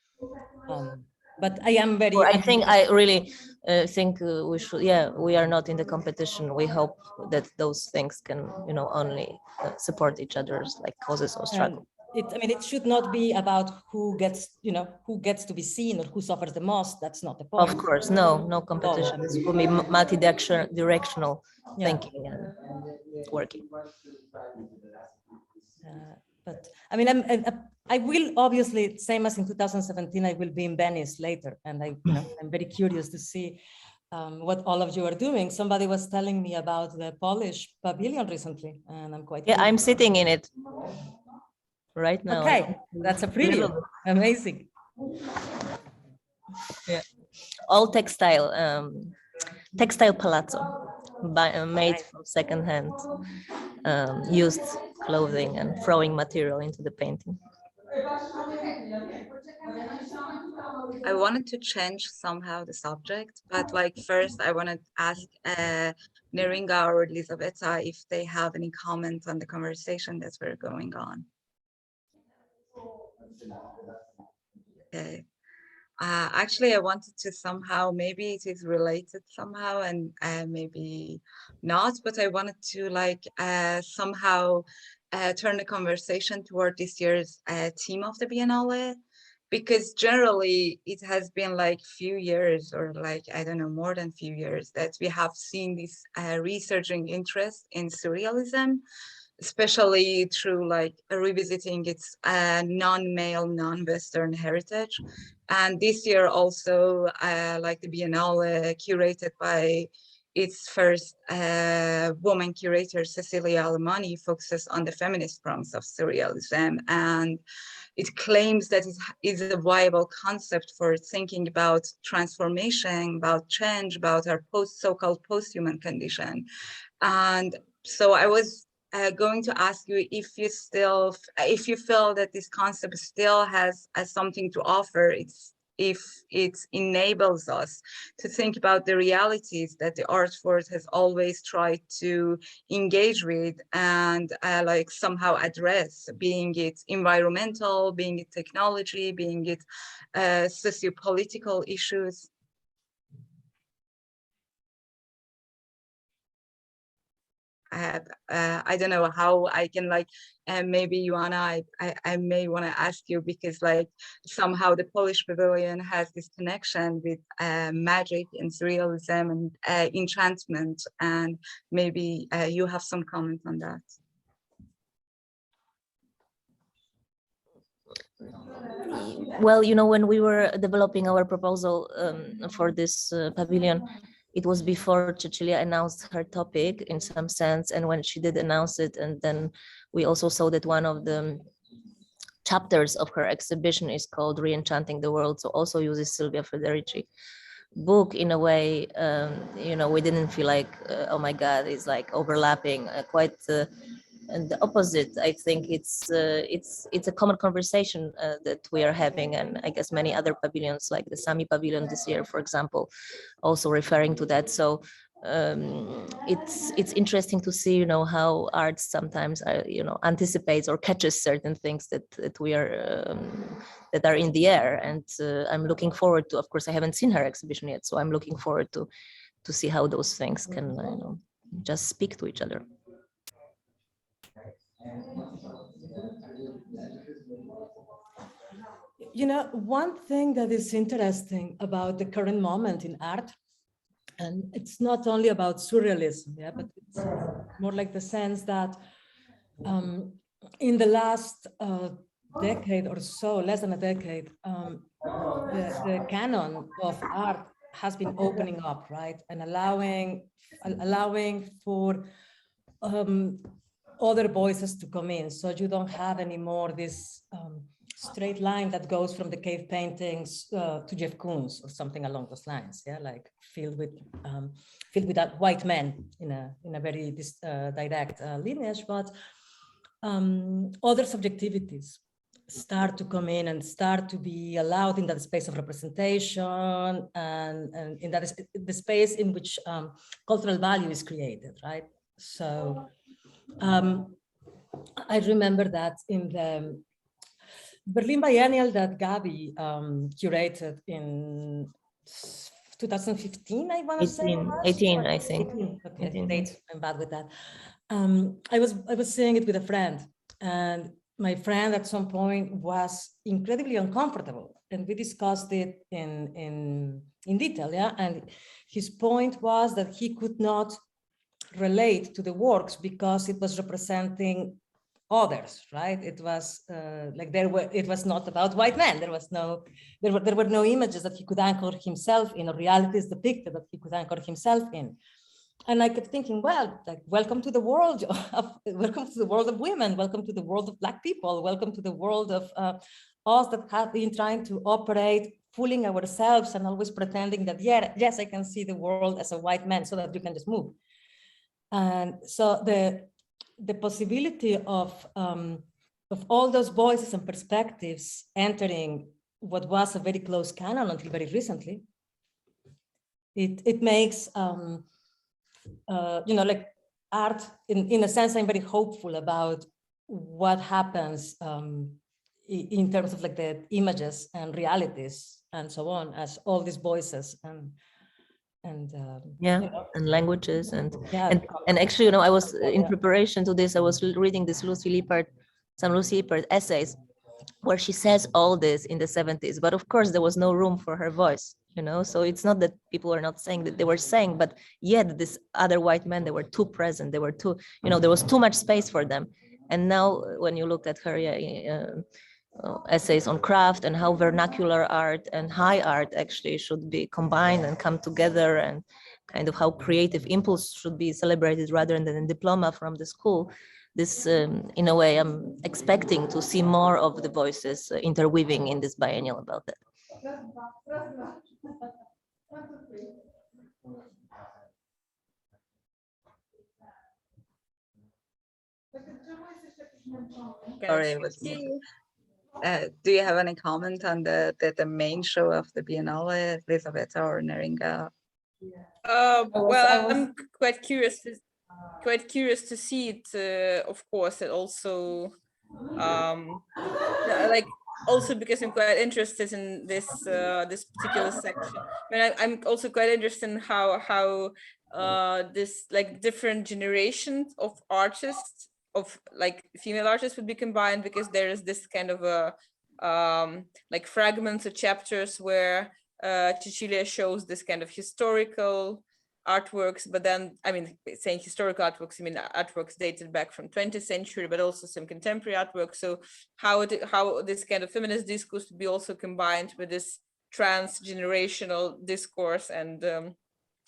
But I am very. I really think we should. Yeah, we are not in the competition. We hope that those things can, you know, only support each other's like causes or struggle. I mean, it should not be about who gets to be seen or who suffers the most. That's not the point. Of course, no competition. This will be multi-directional thinking and working. But I mean, I will obviously, same as in 2017, I will be in Venice later, and I'm very curious to see what all of you are doing. Somebody was telling me about the Polish pavilion recently, and I'm quite curious. I'm sitting in it right now. Okay, that's a preview. Amazing. Yeah, all textile palazzo, made from secondhand used clothing and throwing material into the painting. I wanted to change somehow the subject, but like first I want to ask Neringa or Elisabetta if they have any comments on the conversation that we're going on. Okay. Actually, I wanted to somehow, maybe it is related somehow and maybe not, but I wanted to like somehow turn the conversation toward this year's theme of the Biennale, because generally it has been like few years or like, I don't know, more than few years that we have seen this resurging interest in surrealism, especially through like revisiting its non-male, non-Western heritage. And this year also, like the Biennale curated by its first woman curator, Cecilia Alemani, focuses on the feminist promise of surrealism. And it claims that it is a viable concept for thinking about transformation, about change, about our so-called post-human condition. And so I was going to ask you if you feel that this concept still has something to offer, if it enables us to think about the realities that the art force has always tried to engage with and like somehow address, being it environmental, being it technology, being it socio-political issues. I don't know how I can like, and maybe Joanna, I may want to ask you, because like somehow the Polish pavilion has this connection with magic and surrealism and enchantment, and maybe you have some comment on that. Well, when we were developing our proposal for this pavilion, it was before Cecilia announced her topic in some sense. And when she did announce it, and then we also saw that one of the chapters of her exhibition is called Re-Enchanting the World, so also uses Silvia Federici book in a way. We didn't feel like, oh my God, it's like overlapping, and the opposite. I think it's a common conversation that we are having, and I guess many other pavilions, like the Sami Pavilion this year, for example, also referring to that. So it's interesting to see, how art sometimes, anticipates or catches certain things that we are that are in the air. And I'm looking forward to. Of course, I haven't seen her exhibition yet, so I'm looking forward to see how those things can, just speak to each other. One thing that is interesting about the current moment in art, and it's not only about surrealism, but it's more like the sense that in the last decade or so, less than a decade, the canon of art has been opening up, right, and allowing for other voices to come in. So you don't have anymore this straight line that goes from the cave paintings to Jeff Koons or something along those lines, like filled with that white men in a very direct lineage, but other subjectivities start to come in and start to be allowed in that space of representation, and in that the space in which cultural value is created, right? So I remember that in the Berlin Biennial that Gabi curated in 2015, I want to say. 18, I think. 18, okay, 18. dates, I'm bad with that. I was seeing it with a friend, and my friend at some point was incredibly uncomfortable, and we discussed it in detail, and his point was that he could not relate to the works because it was representing others, right? It was it was not about white men. There were no images that he could anchor himself in, or realities depicted that he could anchor himself in. And I kept thinking, well, like, welcome to the world of women, welcome to the world of Black people, welcome to the world of us that have been trying to operate, fooling ourselves and always pretending that, yes, I can see the world as a white man so that you can just move. And so the possibility of all those voices and perspectives entering what was a very close canon until very recently, it makes like art, in a sense, I'm very hopeful about what happens in terms of like the images and realities and so on, as all these voices and and languages and actually, I was in preparation to this, I was reading this some Lucy Lippard essays where she says all this in the 70s, but of course there was no room for her voice, so it's not that people are not saying that they were saying, but yet this other white men, they were too present, they were too, there was too much space for them. And now when you look at her essays on craft and how vernacular art and high art actually should be combined and come together, and kind of how creative impulse should be celebrated rather than a diploma from the school, this in a way I'm expecting to see more of the voices interweaving in this biennial about that. Sorry, do you have any comment on the main show of the Biennale, Elisabetta or Neringa? Well, I'm quite curious to see it, of course, and also also because I'm quite interested in this this particular section. But I'm also quite interested in how this like different generations of artists, of like female artists would be combined, because there is this kind of a like fragments or chapters where Cecilia shows this kind of historical artworks, but then, I mean, saying historical artworks, I mean artworks dated back from 20th century, but also some contemporary artworks. So how this kind of feminist discourse would be also combined with this transgenerational discourse, and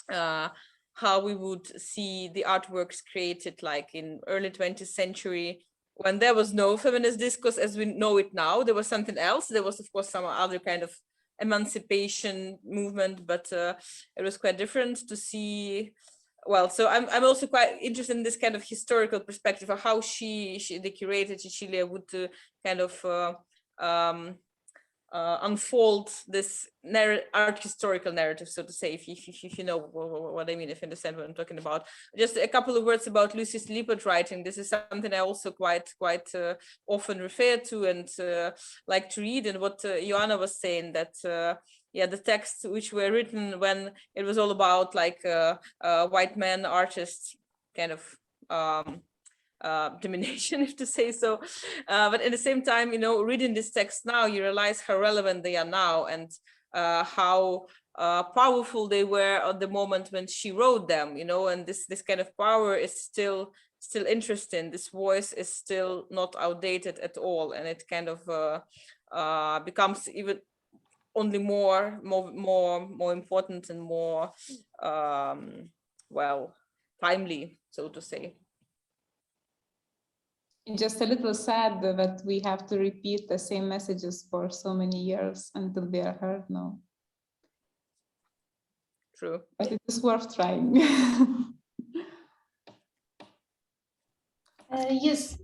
how we would see the artworks created like in early 20th century, when there was no feminist discourse as we know it now. There was something else. There was, of course, some other kind of emancipation movement, but it was quite different to see. Well, so I'm also quite interested in this kind of historical perspective of how the curator Cecilia would kind of unfold this art historical narrative, so to say, if you know what I mean, if you understand what I'm talking about. Just a couple of words about Lucy's Lippert writing. This is something I also quite often refer to and like to read. And what Joanna was saying, that yeah, the texts which were written when it was all about like white men artists kind of domination, if to say so, but at the same time, you know, reading this text now, you realize how relevant they are now, and how powerful they were at the moment when she wrote them, you know, and this kind of power is still interesting. This voice is still not outdated at all, and it kind of becomes even only more important and more well, timely, so to say. Just a little sad that we have to repeat the same messages for so many years until they are heard now. True. But it is worth trying. Yes.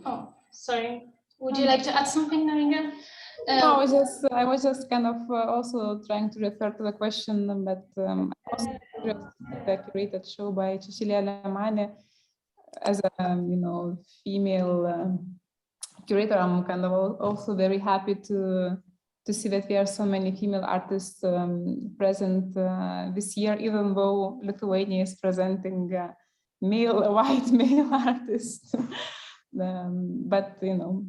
Oh, sorry. Would you like to add something, Naringa? No, I was just kind of also trying to refer to the question, but I was curious to the curated show by Cecilia Alemane. As a you know, female curator, I'm kind of also very happy to see that there are so many female artists present this year, even though Lithuania is presenting white male artists. But you know,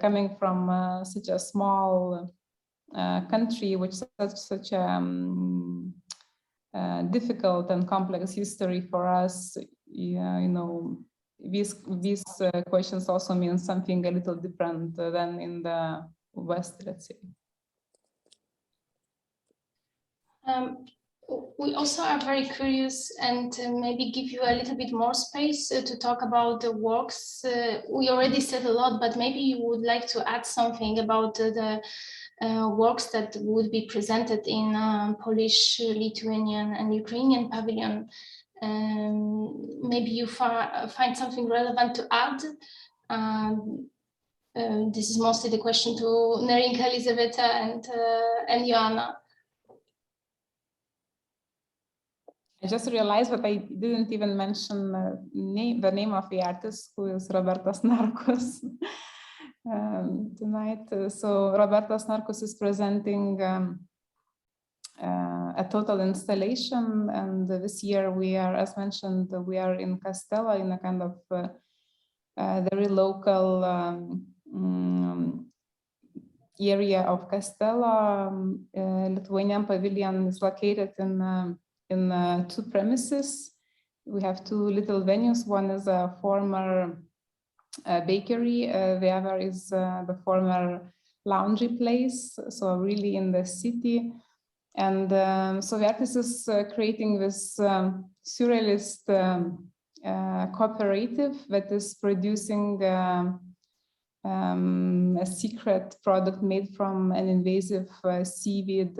coming from such a small country, which has such a difficult and complex history for us, yeah, you know, these questions also mean something a little different than in the West, let's say. We also are very curious, and maybe give you a little bit more space to talk about the works. We already said a lot, but maybe you would like to add something about the works that would be presented in Polish, Lithuanian and Ukrainian pavilion. Maybe you find something relevant to add. This is mostly the question to Nerinka, Elizaveta, and Joanna. I just realized that I didn't even mention the name of the artist, who is Robertas Narkos, tonight. So Robertas Narkos is presenting a total installation, and this year we are, as mentioned, we are in Castella, in a kind of very local area of Castella. Lithuanian pavilion is located in two premises. We have two little venues. One is a former bakery, the other is the former laundry place, so really in the city. And so the artist is creating this surrealist cooperative that is producing a secret product made from an invasive seaweed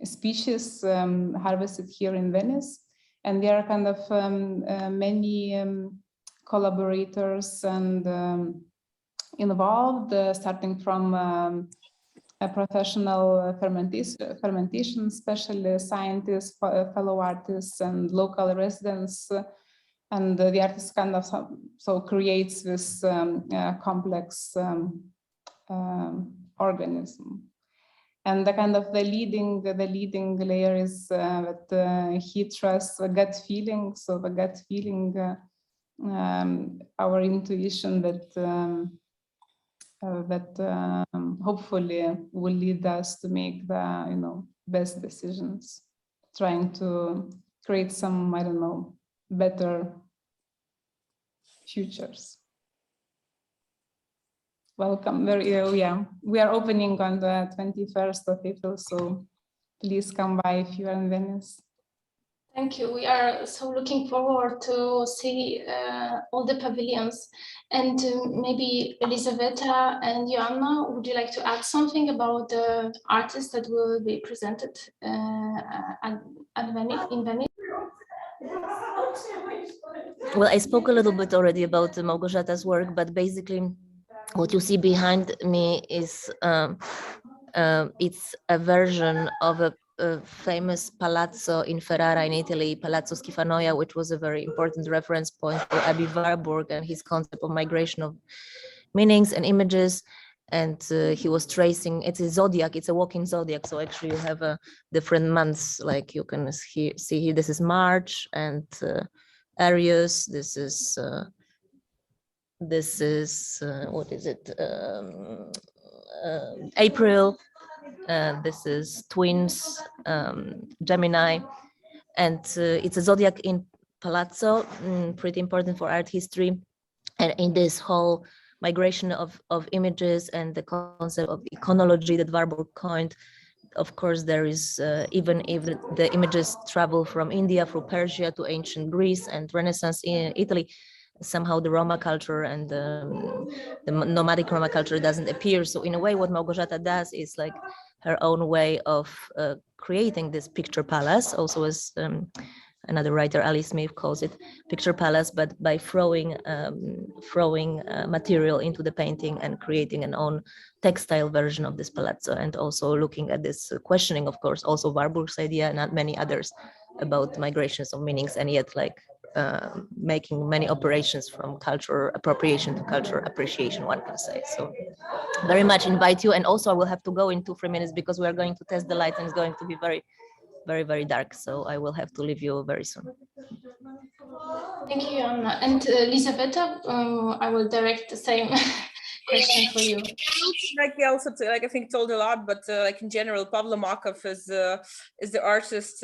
species harvested here in Venice. And there are kind of many collaborators and involved, starting from a professional fermentation specialist, scientists, fellow artists, and local residents. And the artist kind of so creates this complex organism. And the kind of the leading layer is that he trusts the gut feeling. So the gut feeling, our intuition that hopefully will lead us to make the best decisions, trying to create some, I don't know, better futures. Welcome. Yeah, we are opening on the 21st of April, so please come by if you are in Venice. Thank you. We are so looking forward to see all the pavilions. And maybe Elisaveta and Joanna, would you like to add something about the artists that will be presented in Venice? Well, I spoke a little bit already about Małgorzatas work, but basically what you see behind me is it's a version of a famous palazzo in Ferrara in Italy, Palazzo Schifanoia, which was a very important reference point for Aby Warburg and his concept of migration of meanings and images. And he was tracing, it's a zodiac, it's a walking zodiac. So actually you have different months, like you can see here, this is March, and Aries, this is what is it, April, this is Twins, Gemini, and it's a zodiac in Palazzo, pretty important for art history. And in this whole migration of images and the concept of iconology that Warburg coined, of course, there is, even if the images travel from India through Persia to ancient Greece and Renaissance in Italy, somehow the Roma culture and the nomadic Roma culture doesn't appear. So in a way, what Małgorzata does is like her own way of creating this picture palace, also as another writer, Ali Smith, calls it picture palace, but by throwing material into the painting and creating an own textile version of this palazzo, and also looking at this questioning, of course, also Warburg's idea and many others about migrations of meanings, and yet like making many operations from cultural appropriation to cultural appreciation, one can say. So very much invite you. And also I will have to go in 2-3 minutes because we are going to test the light and it's going to be very, very, very dark. So I will have to leave you very soon. Thank you, Anna. And Elisaveta, I will direct the same question for you. Like we also I think told a lot, but like in general, Pavlo Makov is the artist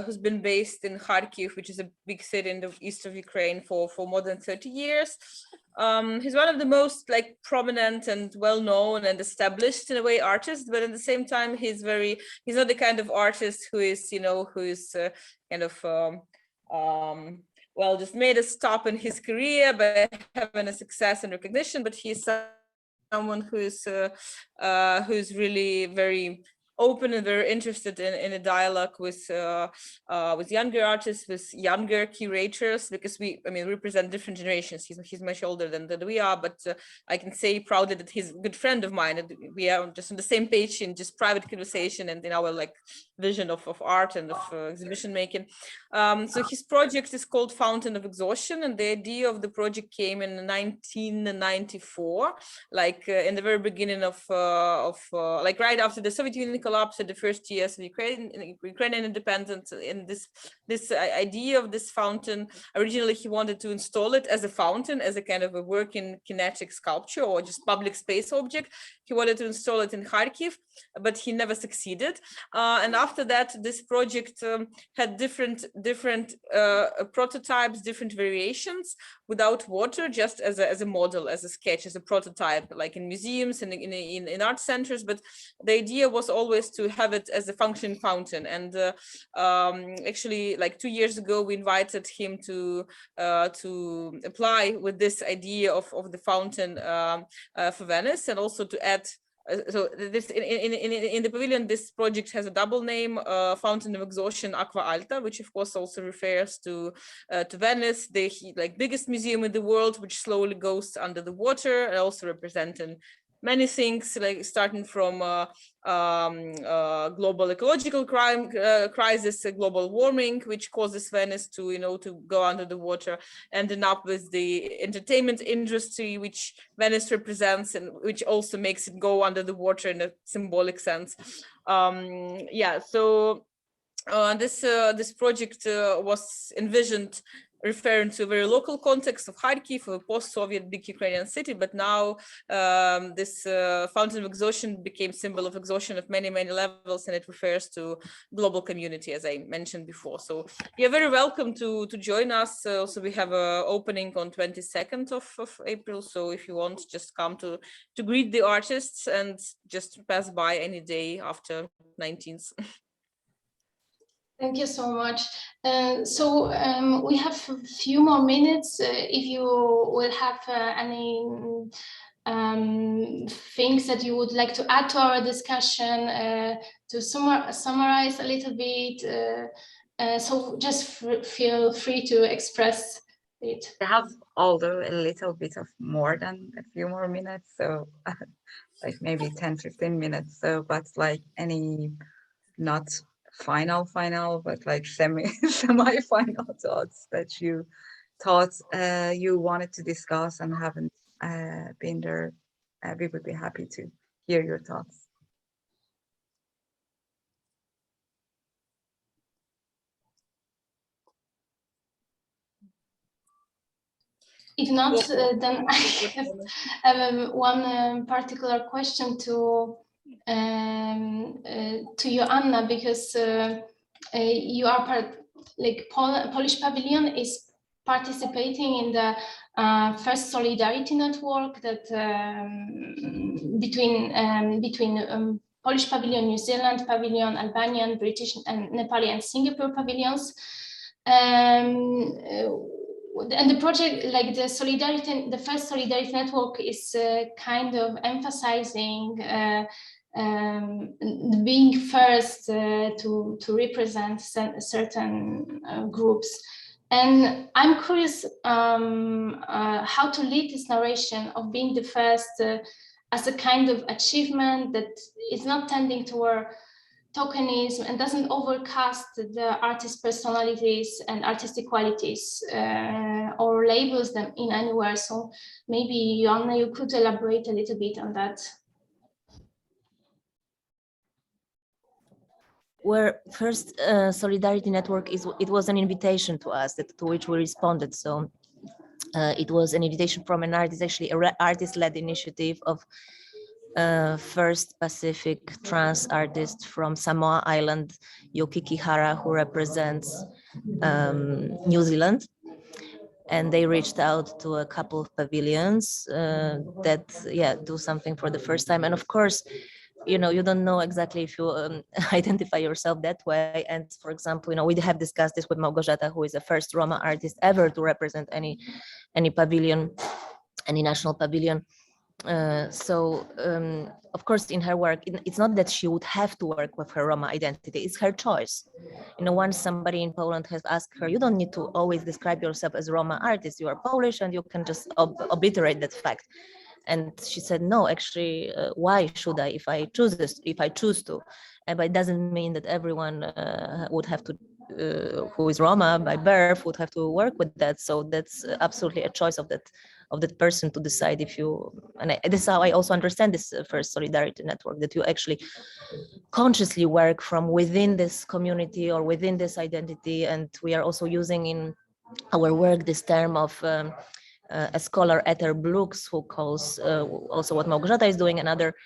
who's been based in Kharkiv, which is a big city in the east of Ukraine for more than 30 years. He's one of the most like prominent and well-known and established in a way artists, but at the same time he's not the kind of artist who is kind of well, just made a stop in his career by having a success and recognition, but he's someone who's really very open and very interested in a dialogue with younger artists, with younger curators, because we represent different generations. He's much older than we are, but I can say proudly that he's a good friend of mine, and we are just on the same page in just private conversation and in our like vision of art and of exhibition making. So his project is called Fountain of Exhaustion, and the idea of the project came in 1994, like in the very beginning of like right after the Soviet Union collapsed in the first years of Ukrainian independence. In this idea of this fountain, originally he wanted to install it as a fountain, as a kind of a working kinetic sculpture or just public space object. He wanted to install it in Kharkiv, but he never succeeded. And after that, this project had different prototypes, different variations without water, just as a model, as a sketch, as a prototype, like in museums and in art centers. But the idea was always to have it as a functioning fountain. And actually, like 2 years ago, we invited him to apply with this idea of the fountain for Venice, and also to add. So this in the pavilion, this project has a double name, Fountain of Exhaustion Aqua Alta, which of course also refers to Venice, the like biggest museum in the world, which slowly goes under the water, and also representing many things, like starting from global ecological crisis, global warming, which causes Venice to, to go under the water, ending up with the entertainment industry, which Venice represents, and which also makes it go under the water in a symbolic sense. Yeah, so this project was envisioned referring to a very local context of Kharkiv, a post-Soviet big Ukrainian city, but now this fountain of exhaustion became symbol of exhaustion of many, many levels, and it refers to global community, as I mentioned before. So you're very welcome to join us. Also, we have an opening on 22nd of April, so if you want, just come to greet the artists and just pass by any day after 19th. Thank you so much. We have a few more minutes. If you will have any things that you would like to add to our discussion, to summarize a little bit, so just feel free to express it. I have although a little bit of more than a few more minutes, so like maybe 10-15 minutes. So, but like any not final, but like semi-final thoughts that you thought you wanted to discuss and haven't been there, we would be happy to hear your thoughts. If not, then I have one particular question to you, Anna, because you are Polish Pavilion is participating in the first solidarity network that between Polish Pavilion, New Zealand Pavilion, Albanian, British, and Nepali and Singapore pavilions. And the project, like the first solidarity network, is kind of emphasizing being first to represent certain groups. And I'm curious how to lead this narration of being the first as a kind of achievement that is not tending toward tokenism and doesn't overcast the artist's personalities and artistic qualities or labels them in anywhere. So maybe, Joanna, you could elaborate a little bit on that. Where first Solidarity Network it was an invitation to us to which we responded. So it was an invitation from an artist, actually an artist-led initiative of first Pacific trans artist from Samoa Island, Yoki Kihara, who represents New Zealand. And they reached out to a couple of pavilions that do something for the first time. And of course, you don't know exactly if you identify yourself that way. And for example, we have discussed this with Małgorzata, who is the first Roma artist ever to represent any pavilion, any national pavilion. Of course, in her work, it's not that she would have to work with her Roma identity, it's her choice. Once somebody in Poland has asked her, you don't need to always describe yourself as a Roma artist, you are Polish and you can just obliterate that fact. And she said, no, actually, why should I if I choose to? But it doesn't mean that everyone would have to, who is Roma by birth, would have to work with that. So that's absolutely a choice of that person to decide if you, and this is how I also understand this first solidarity network, that you actually consciously work from within this community or within this identity. And we are also using in our work this term of a scholar, Ether Brooks, who calls also what Małgorzata is doing, another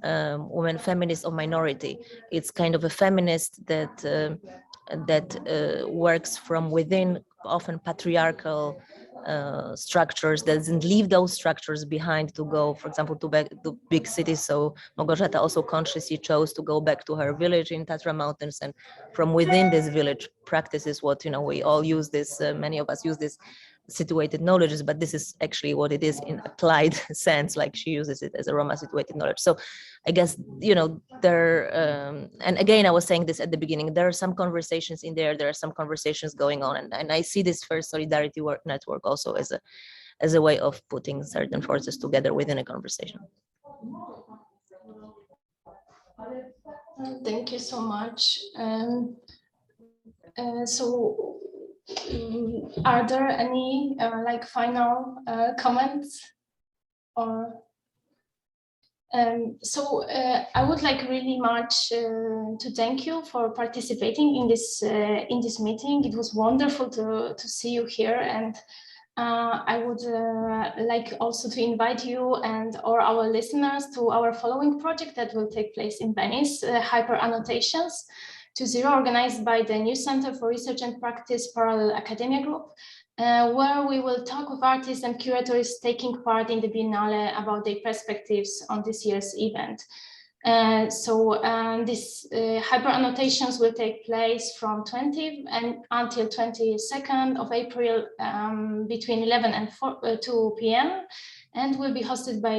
woman feminist of minority. It's kind of a feminist that works from within often patriarchal structures, that doesn't leave those structures behind to go, for example, to big cities. So Małgorzata also consciously chose to go back to her village in Tatra Mountains, and from within this village practices what we all use this, many of us use this situated knowledges, but this is actually what it is in applied sense, like she uses it as a Roma situated knowledge. So I guess, there, and again, I was saying this at the beginning, there are some conversations in there are some conversations going on, and I see this first solidarity network also as a way of putting certain forces together within a conversation. Thank you so much. Are there any like final comments or? I would like really much to thank you for participating in this meeting. It was wonderful to see you here, and I would like also to invite you and or our listeners to our following project that will take place in Venice, Hyper Annotations 2.0, organized by the New Center for Research and Practice Parallel Academia Group, where we will talk with artists and curators taking part in the Biennale about their perspectives on this year's event. This hyper annotations will take place from 20th and until 22nd of April between 11 and 2 p.m. and will be hosted by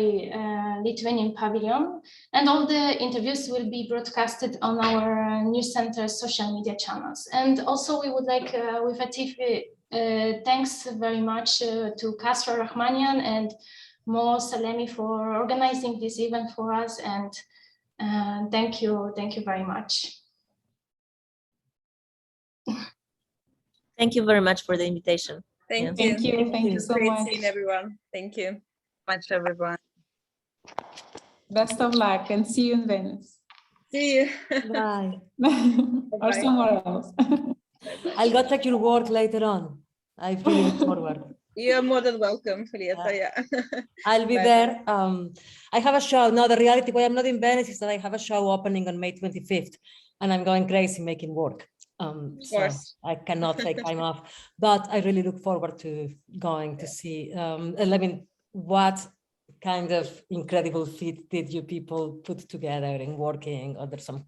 Lithuanian Pavilion. And all the interviews will be broadcasted on our New Center's social media channels. And also we would like, with Atif, thanks very much to Kasra Rahmanian and Mo Salemi for organizing this event for us. And thank you very much. Thank you very much for the invitation. Thank Thank you. you. Thank you so Great much. seeing everyone. Thank you. Much, everyone. Best of luck and see you in Venice. See you. Bye. Or Bye-bye. somewhere else. I'll go take your work later on. I really look forward. You're more than welcome, Julieta. Yeah. I'll be Bye. there. I have a show. No, the reality why I'm not in Venice is that I have a show opening on May 25th, and I'm going crazy making work. So course. I cannot take time off, but I really look forward to going to see. I mean, what kind of incredible feat did you people put together in working under some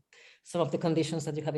of the conditions that you have